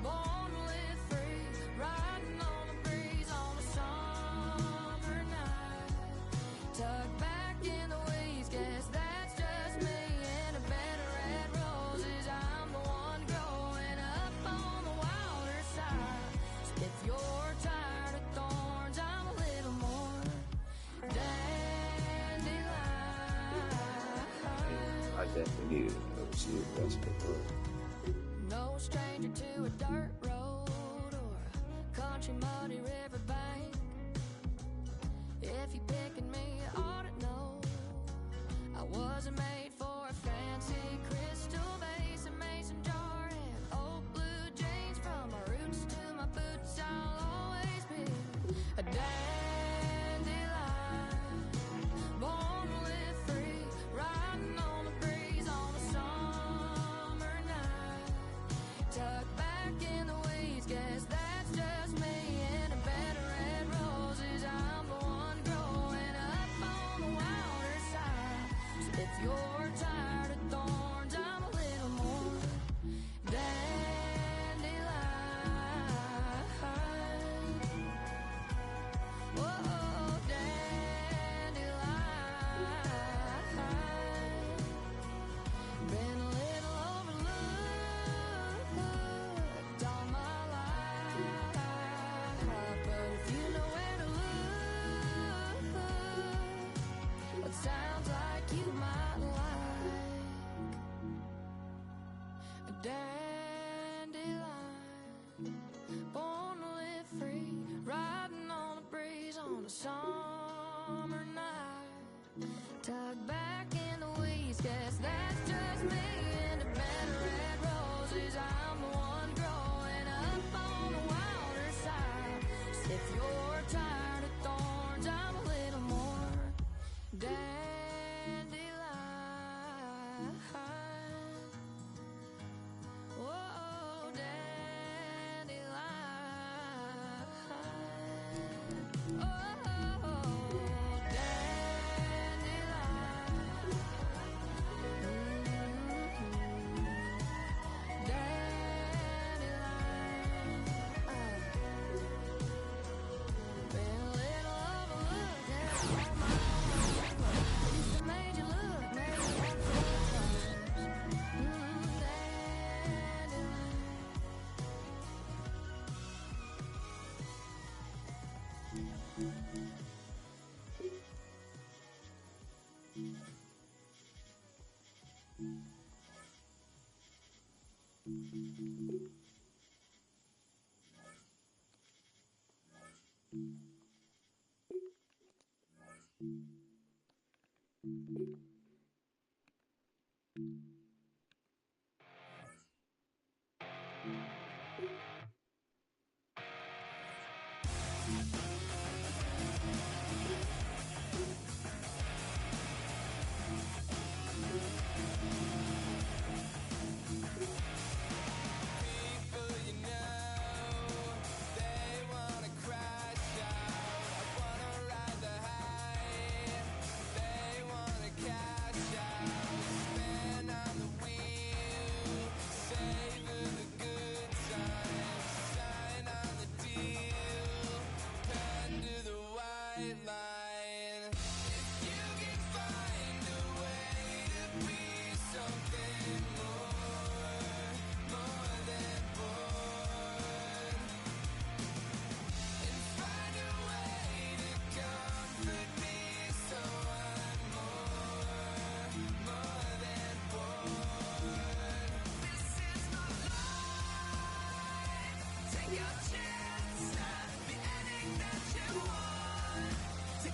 Born to live free, riding on the breeze on a summer night. Tucked back in the weeds, guess that's just me. In a bed of red roses, I'm the one growing up on the wilder side. So if you're tired of thorns, I'm a little more dandelion. I definitely needed to see the rest of the world. No stranger to a dirt road or a country muddy river bank. If you picking me, you ought to know I wasn't made for a fancy crystal vase, a mason jar, and old blue jeans. From my roots to my boots, I'll always be a dandelion. Born to live free, riding on the breeze on a summer night. Tucked back in the weeds, guess that's just me. In a bed of red roses, I'm the one growing up on the wilder side. So if you're tired of thorns, I'm a little more dandelion. Whoa, dandelion. Been a little overlooked all my life, but if you know where to look, it sounds like you might like a dandelion. Born to live free, riding on a breeze on a summer night. Tucked back in the weeds, guess that's just me. In a bed of red roses, I'm the one growing up on the wilder side. So if you're tired of thorns, I'm a little more dandelion. Whoa, dandelion. Oh, dandelion. Take your chance at the ending that you want.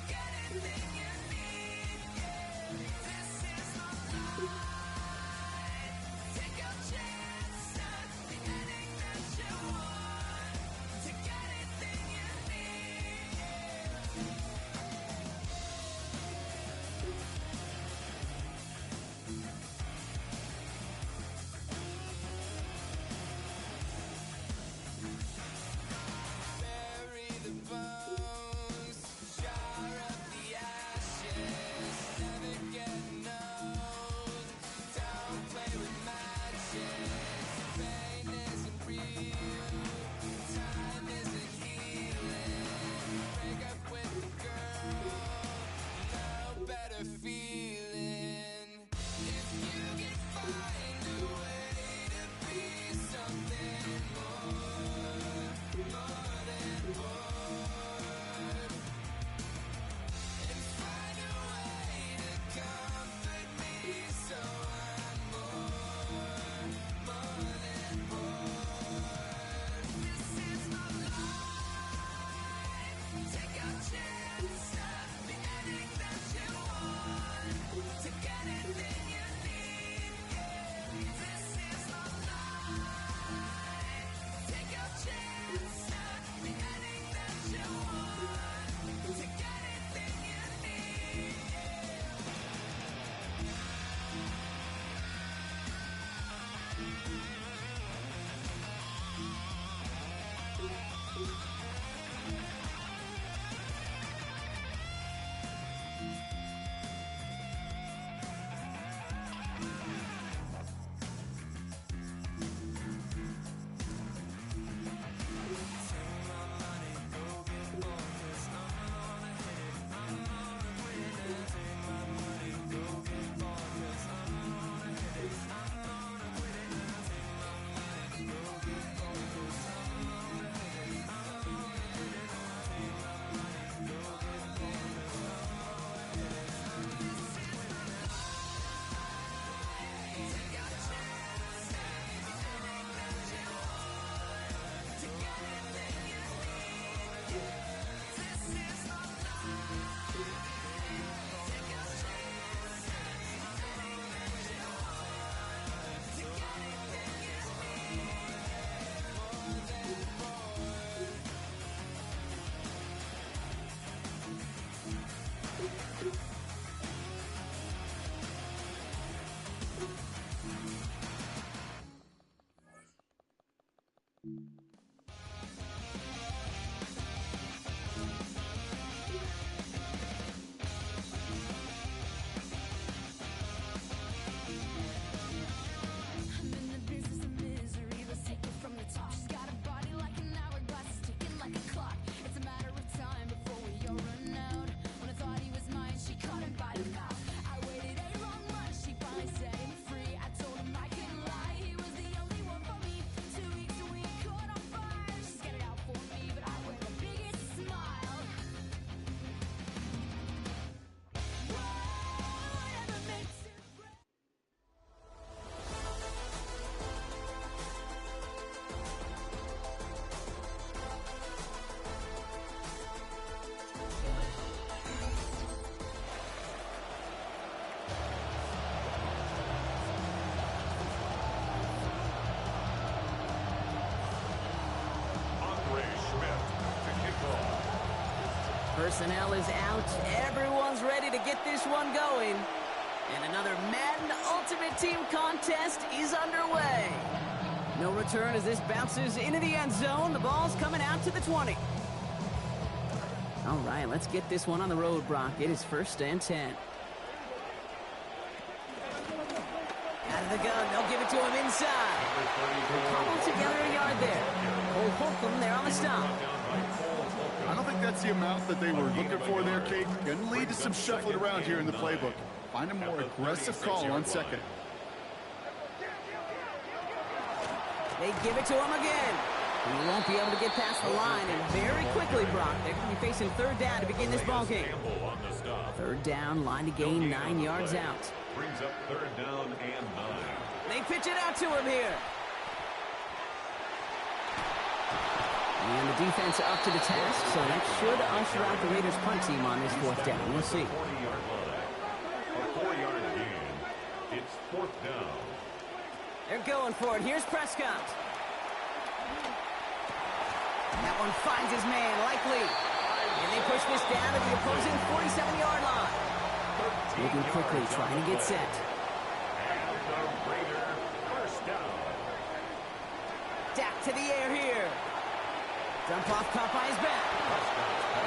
Personnel is out. Everyone's ready to get this one going. And another Madden Ultimate Team contest is underway. No return as this bounces into the end zone. The ball's coming out to the 20. All right, let's get this one on the road, Brock. It is 1st and 10. Out of the gun, they'll give it to him inside. Cobble together a yard there. Cole Holcomb there on the stop. I don't think that's the amount that they were looking for there, Kate. Going to lead to some shuffling around here in the playbook. Find a more aggressive call on second. They give it to him again. He won't be able to get past the line, and very quickly, Brock, they're going to be facing 3rd down to begin this ball game. 3rd down, line to gain 9 yards out. Brings up 3rd down and 9. They pitch it out to him here. And the defense up to the task, so that should usher out the Raiders' punt team on this 4th down. We'll see. A 4-yard gain. It's 4th down. They're going for it. Here's Prescott. That one finds his man, Likely. And they push this down to the opposing 47-yard line. Moving quickly, trying to get set. And the Raider 1st down. Dak to the air here. Dump off caught by his back.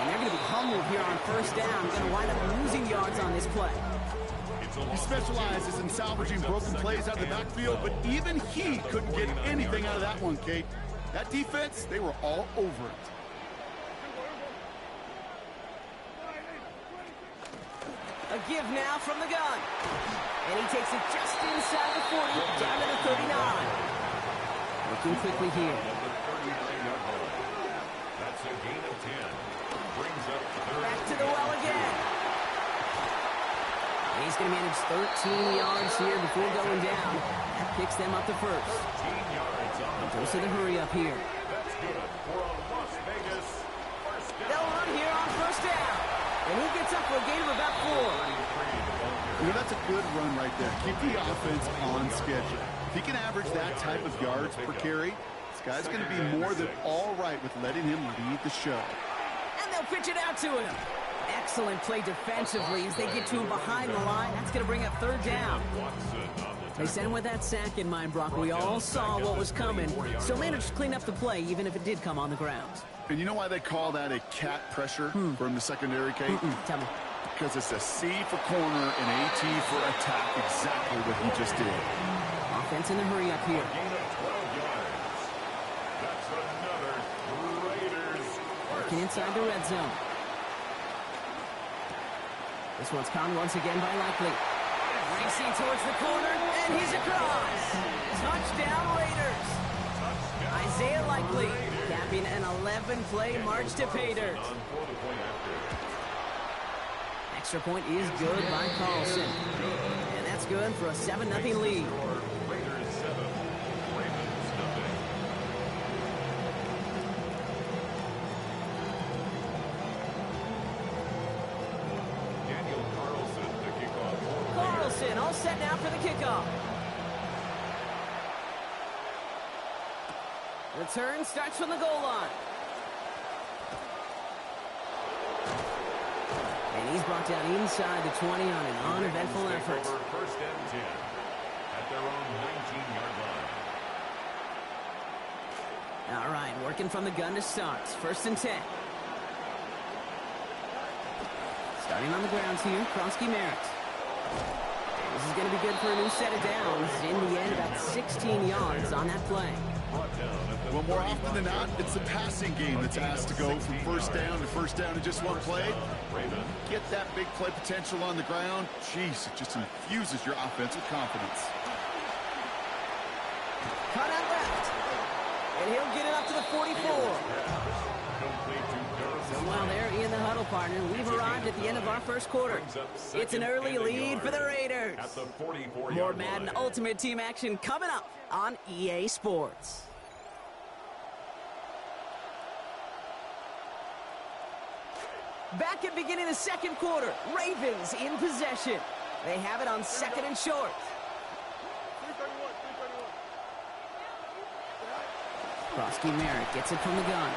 And they're going to be humbled here on 1st down. Going to wind up losing yards on this play. He specializes in salvaging broken plays out of the backfield, but even he couldn't get anything out of that one, Kate. That defense, they were all over it. A give now from the gun. And he takes it just inside the 40, down to the 39. Looking quickly here. That's a gain of 10. Brings up 3rd. Back to the well again. He's going to manage 13 yards here before going down. That picks them up to 1st. 13 yards on the Goes to the hurry up here. That's good for a Las Vegas 1st down. They'll run here on 1st down. And he gets up for a gain of about 4. You know, that's a good run right there. Keep the offense on schedule. If he can average that type of yards per carry, this guy's going to be more than all right with letting him lead the show. And they'll pitch it out to him. Excellent play defensively as they get to him behind the line. That's going to bring up 3rd down. They sent him with that sack in mind, Brock. We all saw what was coming. So managed to clean up the play, even if it did come on the ground. And you know why they call that a cat pressure from the secondary, Kate? Tell me. Because it's a C for corner and a T for attack, exactly what he just did. Offense in the hurry up here. Gain of 12 yards. That's another Raiders. Working inside the red zone. This one's caught once again by Likely. Racing towards the corner, and he's across. Touchdown Raiders. Isaiah Likely capping an 11-play march to pay dirt. Extra point is good by Carlson. And that's good for a 7-0 lead. Raiders 7, Ravens nothing. Daniel Carlson to kick off. Carlson all set now for the kickoff. Return starts from the goal line. And he's brought down inside the 20 on an uneventful effort. 1st and 10 at their own 19-yard line. All right, working from the gun to start. 1st and 10. Starting on the grounds here, Kronsky Merritt. This is going to be good for a new set of downs. In the end, about 16 yards on that play. Well, more often than not, it's the passing game that's asked to go from 1st down to 1st down in just one play. Get that big play potential on the ground. Jeez, it just infuses your offense with confidence. Cut out left. And he'll get it up to the 44. So while they're in the huddle, partner, we've arrived at the end of our 1st quarter. It's an early lead for the Raiders. More Madden Ultimate Team action coming up on EA Sports. Back at beginning of the 2nd quarter, Ravens in possession. They have it on 2nd and short. Kronsky Merritt gets it from the gun.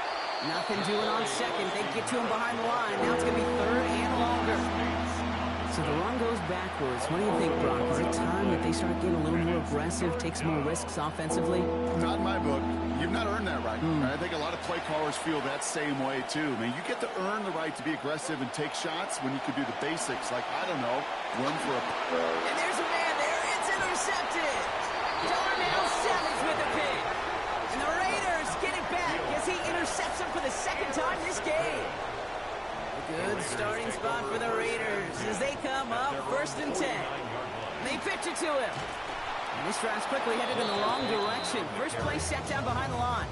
Nothing doing on second. They get to him behind the line. Now it's going to be third and longer. So the run goes backwards. What do you think, Brock? Is it time that they start getting a little more aggressive, take some more risks offensively? Not in my book. You've not earned that right. I think a lot of play callers feel that same way, too. I mean, you get to earn the right to be aggressive and take shots when you can do the basics, like, I don't know, run for a... And there's a man there. It's intercepted. Darnell Savage with the pick. And the Raiders get it back as he intercepts him for the second time this game. Good starting spot for the Raiders as they come up 1st and 10. They pitch it to him. And this drive's quickly headed in the wrong direction. First play set down behind the line.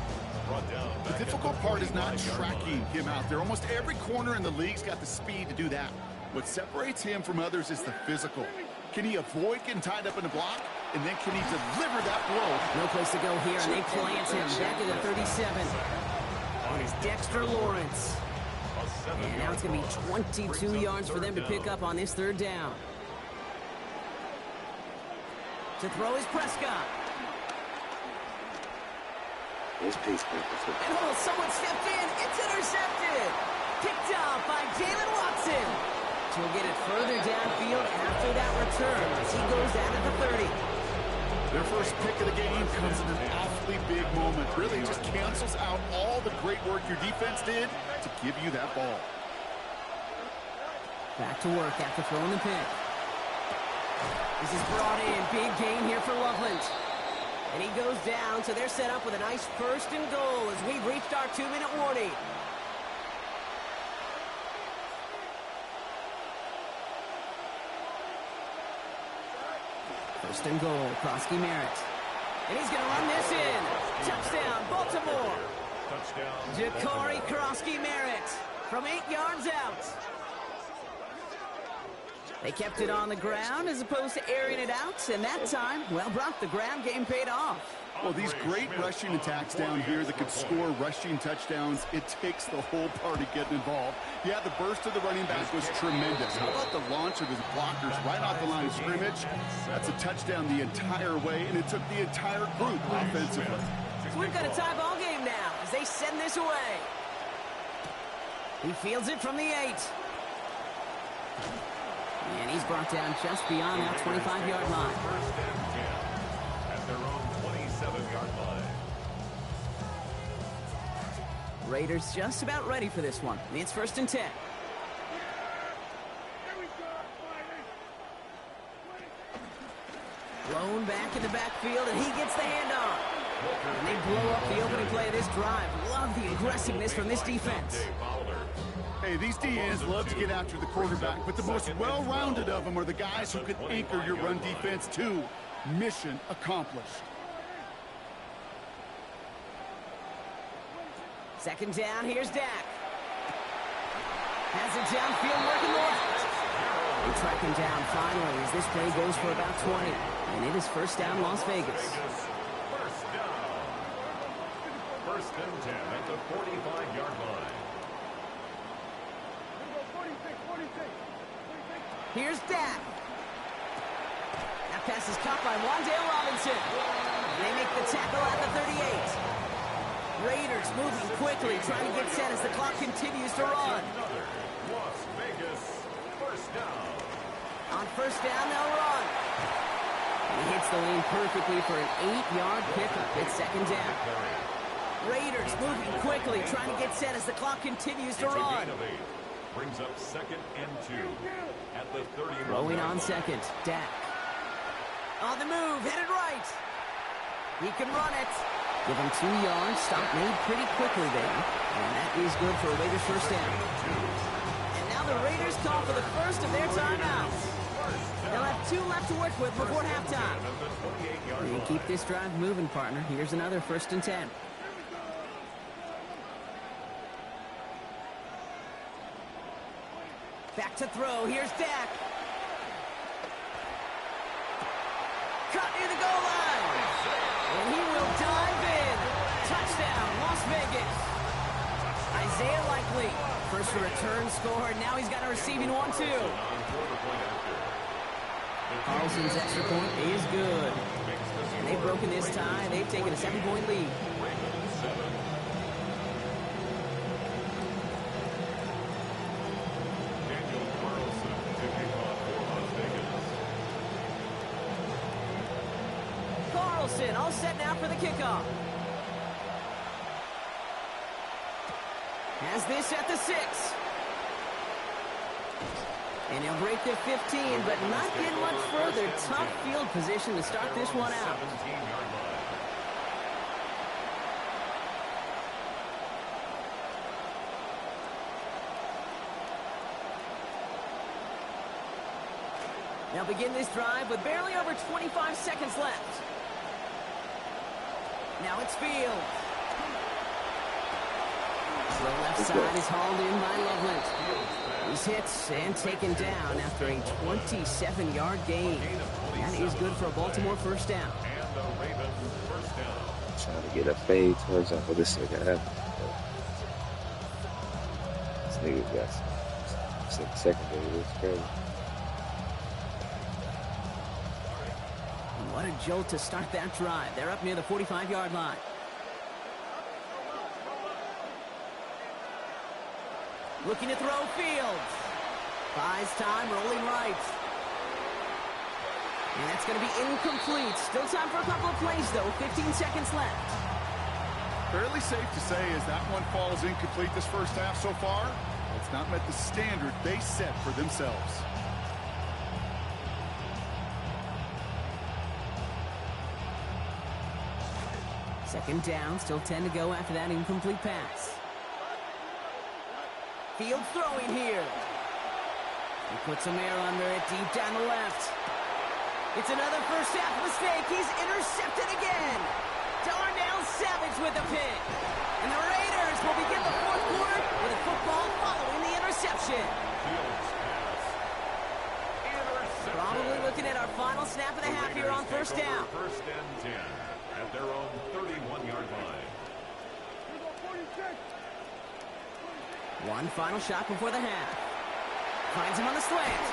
The difficult part is not tracking him out there. Almost every corner in the league's got the speed to do that. What separates him from others is the physical. Can he avoid getting tied up in the block? And then can he deliver that blow? No place to go here, and they plant him back to the 37. On his Dexter Lawrence. And now it's going to be 22 yards for them to pick up on this 3rd down. To throw is Prescott. His pace And someone stepped in. It's intercepted. Picked off by Jalen Watson. So we'll get it further downfield after that return as he goes down at the 30. Their first pick of the game comes in an awfully big moment. Really just cancels out all the great work your defense did to give you that ball. Back to work after throwing the pick. This is brought in. Big gain here for Loveland. And he goes down, so they're set up with a nice 1st and goal as we've reached our 2-minute warning. First and goal, Krosky Merritt. And he's going to run this in. Touchdown, Baltimore. Touchdown. Ja'Cory Krosky Merritt from 8 yards out. They kept it on the ground as opposed to airing it out. And that time, well, Brock, the ground game paid off. Well, these great rushing attacks down here that could score rushing touchdowns, it takes the whole party getting involved. Yeah, the burst of the running back was tremendous. How about the launch of his blockers right off the line of scrimmage? That's a touchdown the entire way, and it took the entire group offensively. So we've got a tie ball game now as they send this away. He fields it from the 8. And he's brought down just beyond that 25-yard line. At their own 27-yard line. Raiders just about ready for this one. It's 1st and 10. Blown back in the backfield, and he gets the handoff. And they blow up the opening play of this drive. Love the aggressiveness from this defense. Hey, these DNs love to get after the quarterback, but the most well-rounded of them are the guys who can anchor your run defense too. Mission accomplished. 2nd down, here's Dak. Has it downfield, working the left. They track him down finally as this play goes for about 20. And it is 1st down, Las Vegas. First down. 1st and 10 at the 45-yard line. Here's Dak. That pass is caught by Wan'Dale Robinson. They make the tackle at the 38. Raiders moving quickly, trying to get set as the clock continues to run. Las Vegas, 1st down. On 1st down, they'll run. He hits the lane perfectly for an 8-yard pickup. It's 2nd down. Raiders moving quickly, trying to get set as the clock continues to run. Brings up 2nd and 2 at the 30. Throwing on 2nd, Dak. On the move, headed right. He can run it. Give him 2 yards. Stop made pretty quickly there. And that is good for a Raiders 1st down. And now the Raiders call for the first of their timeouts. They'll have 2 left to work with before halftime. And keep this drive moving, partner. Here's another 1st and 10. Back to throw. Here's Dak. Cut near the goal line. And he will dive in. Touchdown, Las Vegas. Isaiah Likely. First return score. Now he's got a receiving one, too. Carlson's extra point is good. And they've broken this tie. They've taken a 7-point lead. Carlson all set now for the kickoff. Has this at the 6. And he'll break the 15, but not get much further. Tough field position to start this one out. They'll begin this drive with barely over 25 seconds left. Now it's Field. The left side is hauled in by Loveland. He's hit and taken down after a 27-yard gain. That is good for a Baltimore first down. Trying to get a fade towards him, but this nigga had this nigga got some secondary. It's crazy. What a jolt to start that drive. They're up near the 45-yard line. Looking to throw Fields. Buys time, rolling right. And that's going to be incomplete. Still time for a couple of plays, though. 15 seconds left. Fairly safe to say as that one falls incomplete this first half so far. It's not met the standard they set for themselves. Second down, still 10 to go after that incomplete pass. Field throwing here. He puts some air under it deep down the left. It's another first half mistake. He's intercepted again. Darnell Savage with the pick. And the Raiders will begin the fourth quarter with a football following the interception. Probably looking at our final snap of the half here on first down. First and 10 at their own 31-yard line. One final shot before the half. Finds him on the slant.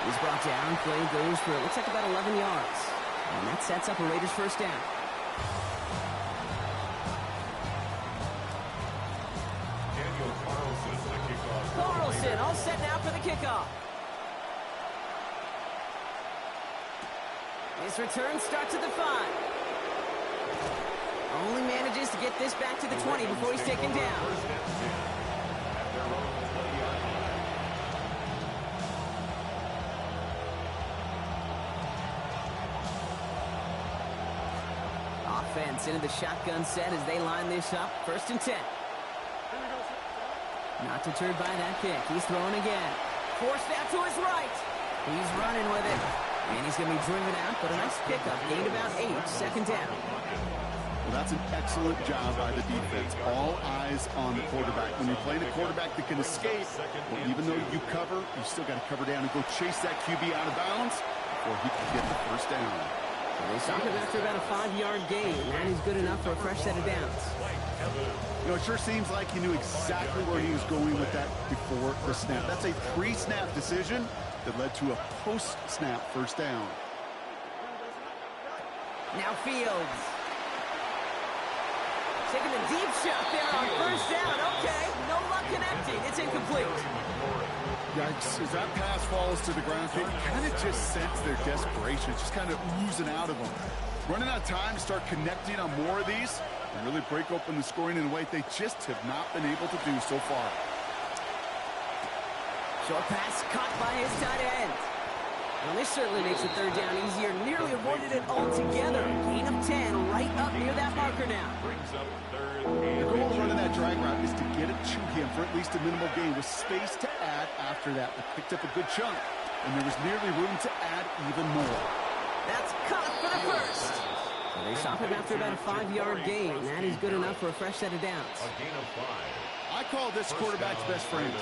He's brought down. Play goes for, it looks like about 11 yards. And that sets up a Raiders first down. Carlson all set now for the kickoff. His return starts at the 5. Only manages to get this back to the 20 before he's taken down. Offense into the shotgun set as they line this up. First and 10. Not deterred by that kick. He's throwing again. Forced out to his right. He's running with it. And he's going to be driven out, but a nice pickup. Gained about 8. Second down. Well, that's an excellent job by the defense. All eyes on the quarterback. When you're playing a quarterback that can escape, well, even though you cover, you still got to cover down and go chase that QB out of bounds before he can get the first down. And they stop him after about a 5-yard gain. That is good enough for a fresh set of downs. You know, it sure seems like he knew exactly where he was going with that before the snap. That's a pre-snap decision that led to a post-snap first down. Now Fields. Taking a deep shot there on first down. Okay, no luck connecting. It's incomplete. Yikes, as that pass falls to the ground, they kind of just sense their desperation. It's just kind of oozing out of them. Running out of time to start connecting on more of these and really break open the scoring in a way they just have not been able to do so far. Short pass caught by his tight end. Well, this certainly makes the third down easier. Nearly avoided it altogether. Gain of 10 right up near that marker now. The goal of running that drag route is to get it to him for at least a minimal gain with space to add after that. They picked up a good chunk, and there was nearly room to add even more. That's caught for the first. So they stop him after about a 5-yard gain. That is good enough for a fresh set of downs. I call this quarterback's best friend.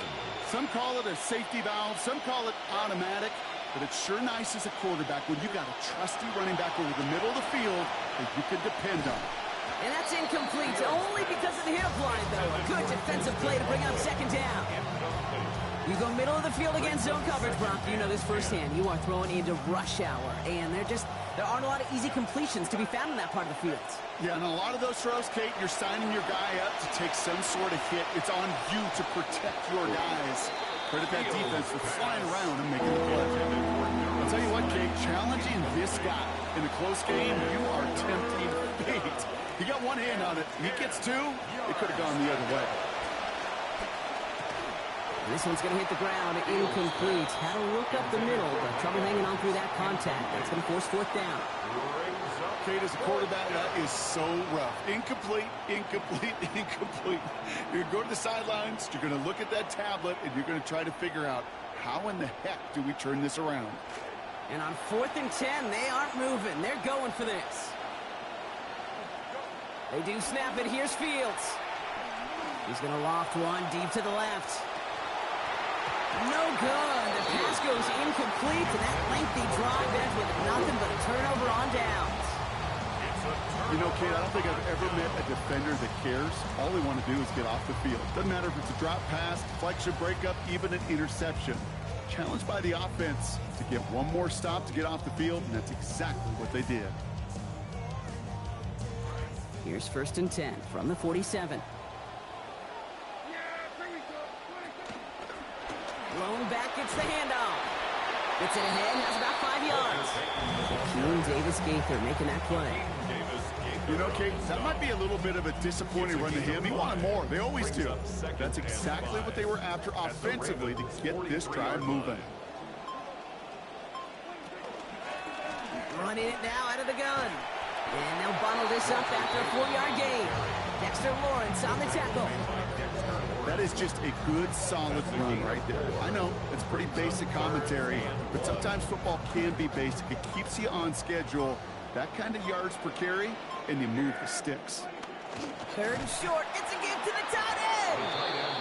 Some call it a safety valve, some call it automatic, but it's sure nice as a quarterback when you got a trusty running back over the middle of the field that you can depend on. And that's incomplete, only because of the hip line, though. A good defensive play to bring up second down. You go middle of the field against zone coverage, Brock. You know this firsthand. You are throwing into rush hour, and there aren't a lot of easy completions to be found in that part of the field. Yeah, and a lot of those throws, Kate, you're signing your guy up to take some sort of hit. It's on you to protect your guys. Credit that defense for flying around and making the play. I'll tell you what, Kate, challenging this guy In a close game, you are tempting fate. He got one hand on it. He gets two. It could have gone the other way. This one's going to hit the ground. Incomplete. Had to look up the middle, but trouble hanging on through that contact. That's going to force fourth down. Kate, as a quarterback, that is so rough. Incomplete, incomplete, incomplete. You're going to go to the sidelines, you're going to look at that tablet, and you're going to try to figure out how in the heck do we turn this around. And on 4th and 10, they aren't moving. They're going for this. They do snap it. Here's Fields. He's going to loft one deep to the left. No good. The pass goes incomplete, and that lengthy drive ends with nothing but a turnover on downs. You know, Kate, I don't think I've ever met a defender that cares. All they want to do is get off the field. Doesn't matter if it's a drop pass, deflection, breakup, even an interception. Challenged by the offense to get one more stop to get off the field, and that's exactly what they did. Here's 1st and 10 from the 47. Lone back gets the handoff. Gets it ahead, has about 5 yards. Keelan Davis-Gaither making that play. You know, Kate, that might be a little bit of a disappointing run to him. He wanted more. They always do. That's exactly what they were after offensively to get this drive moving. Running it now out of the gun. And they'll bundle this up after a 4-yard gain. Dexter Lawrence on the tackle. That is just a good, solid run right there. I know, it's pretty basic commentary, but sometimes football can be basic. It keeps you on schedule. That kind of yards per carry, and you move the sticks. 3rd and short. It's a give to the tight end.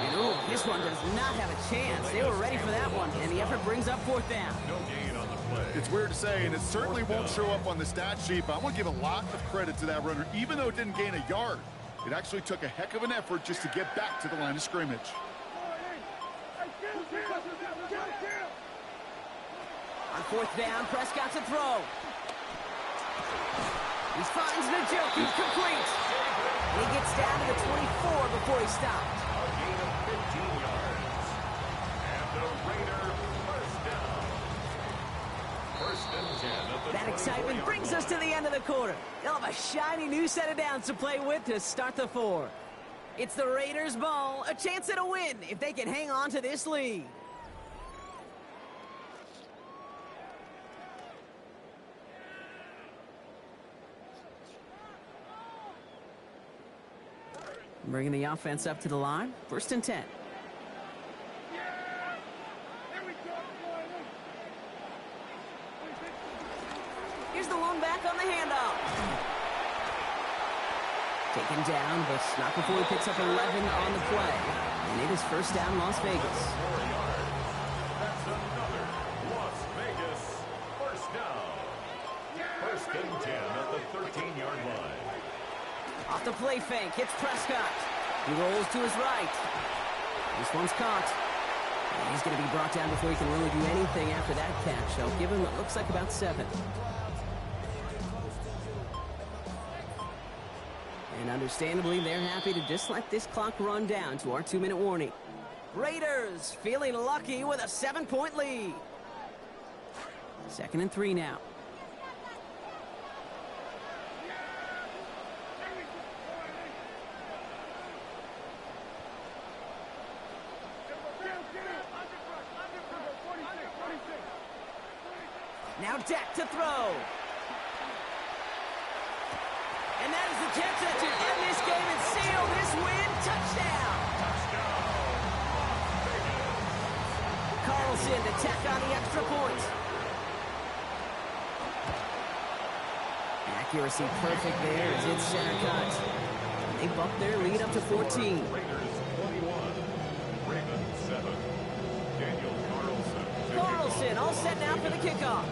And ooh, this one does not have a chance. They were ready for that one, and the effort brings up 4th down. No gain on the play. It's weird to say, and it certainly won't show up on the stat sheet, but I want to give a lot of credit to that runner. Even though it didn't gain a yard, it actually took a heck of an effort just to get back to the line of scrimmage. On 4th down, Prescott to throw. He finds Njoku complete. And he gets down to the 24 before he stopped. A gain of 15 yards. And the Raider first down. 1st and 10 at the That excitement 24-yard brings us to the end of the quarter. They'll have a shiny new set of downs to play with to start the 4th. It's the Raiders' ball, a chance at a win if they can hang on to this lead. Bringing the offense up to the line. 1st and 10. Here's the lone back on the handoff. Taken down, but not before he picks up 11 on the play. And it is 1st down, Las Vegas. That's another Las Vegas first down. 1st and 10 at the 13-yard line. Off the play fake, it's Prescott. He rolls to his right. This one's caught. And he's going to be brought down before he can really do anything after that catch. They'll give him what looks like about 7. And understandably, they're happy to just let this clock run down to our 2-minute warning. Raiders feeling lucky with a 7-point lead. 2nd and 3 now. Now Dak to throw. And that is the catch that should end this game and seal this win. Touchdown. Carlson to tack on the extra point. Accuracy perfect there as it's center cut. They bump their lead up to 14. Raiders 21, Ravens 7. Daniel Carlson. Carlson all set now for the kickoff.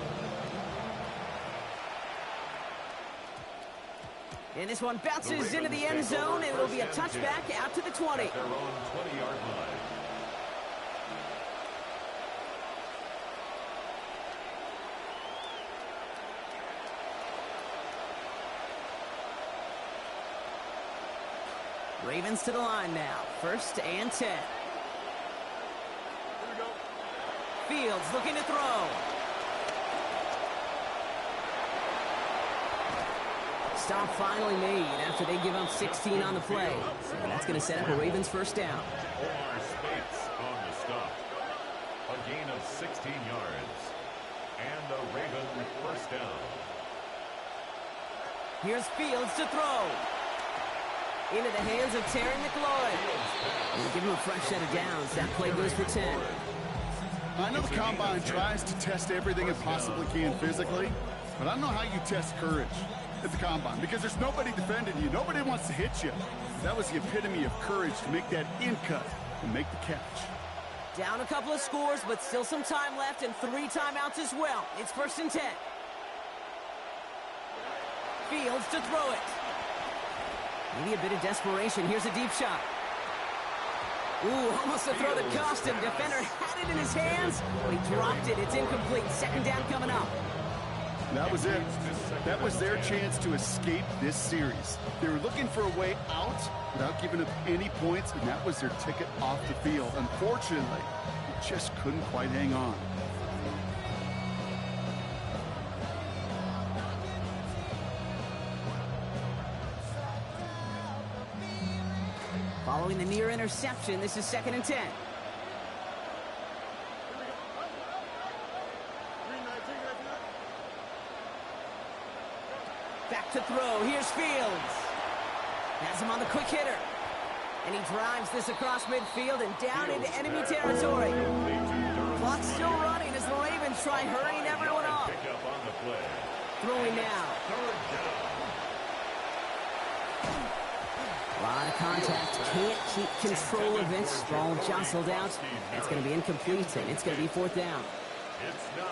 And this one bounces into the end zone, and it'll be a touchback out to the 20. At their own 20-yard line. Ravens to the line now. 1st and 10. Fields looking to throw. Stop finally made after they give up 16 on the play. And that's going to set up a Ravens first down. Omar Speights on the stop. A gain of 16 yards. And a Raven first down. Here's Fields to throw. Into the hands of Terry McLaurin. And give him a fresh set of downs. That play goes for 10. I know the Combine tries to test everything it possibly can physically, but I don't know how you test courage at the Combine because there's nobody defending you. Nobody wants to hit you. That was the epitome of courage to make that in cut and make the catch. Down a couple of scores, but still some time left and 3 timeouts as well. It's 1st and 10. Fields to throw it. Maybe a bit of desperation. Here's a deep shot. Ooh, almost a throw that cost him. Defender had it in his hands, but he dropped it. It's incomplete. 2nd down coming up. That was it. That was their chance to escape this series. They were looking for a way out without giving up any points, and that was their ticket off the field. Unfortunately, they just couldn't quite hang on. Following the near interception, this is 2nd and 10. Back to throw. Here's Fields. Has him on the quick hitter. And he drives this across midfield and down into enemy territory. Clock's still running as the Ravens try hurrying everyone up. Throwing now. A lot of contact. Can't keep control of it. Ball jostled out. That's going to be incomplete, and it's going to be 4th down.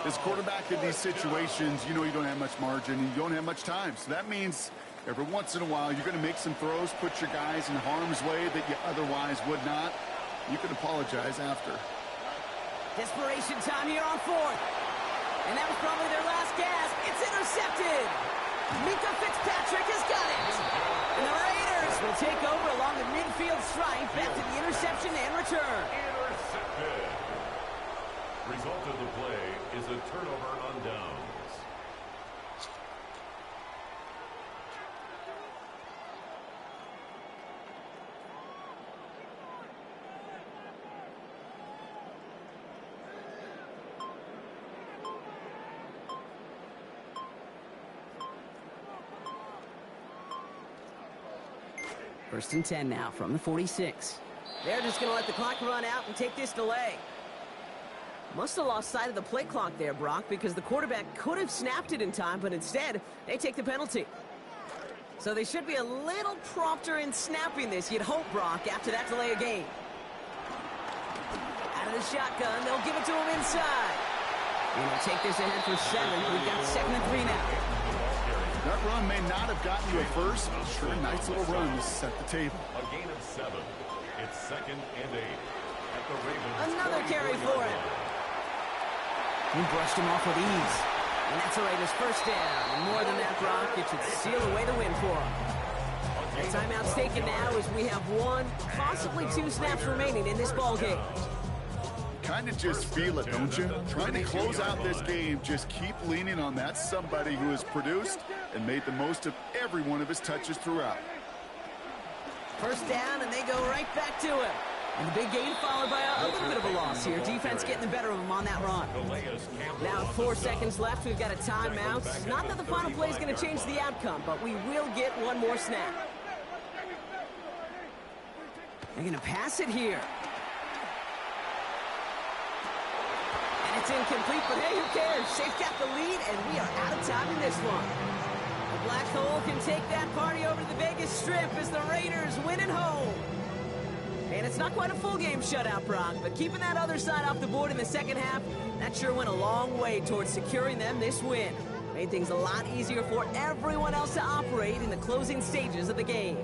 As quarterback in these situations, you know you don't have much margin and you don't have much time. So that means every once in a while you're going to make some throws, put your guys in harm's way that you otherwise would not. You can apologize after. Desperation time here on 4th. And that was probably their last gasp. It's intercepted. Minka Fitzpatrick has got it. And the Raiders will take over along the midfield stripe after the interception and return. Intercepted. Result of the play is a turnover on downs. First and 10 now from the 46. They're just going to let the clock run out and take this delay. Must have lost sight of the play clock there, Brock, because the quarterback could have snapped it in time, but instead, they take the penalty. So they should be a little prompter in snapping this, you'd hope, Brock, after that delay of game. Out of the shotgun, they'll give it to him inside. And they'll take this ahead for 7. We've got 2nd and 3 now. That run may not have gotten you a first, but sure, nice little run to set the table. A gain of 7. It's 2nd and 8. At the Ravens. Another carry for him. He brushed him off with ease. And that's a Raiders first down. And more than that, Brock, it should seal away the win for him. The timeout's taken now as we have 1, possibly 2 snaps remaining in this ball game. Kind of just feel it, don't you? Trying to close out this game, just keep leaning on that somebody who has produced and made the most of every one of his touches throughout. First down, and they go right back to him. And the big gain followed by a little bit of a loss here. Defense getting the better of him on that run. Now 4 seconds left. We've got a timeout. Not that the final play is going to change the outcome, but we will get 1 more snap. They're going to pass it here. And it's incomplete, but hey, who cares? They've got the lead, and we are out of time in this one. The Black Hole can take that party over to the Vegas Strip as the Raiders win at home. And it's not quite a full game shutout, Brock, but keeping that other side off the board in the second half, that sure went a long way towards securing them this win. Made things a lot easier for everyone else to operate in the closing stages of the game.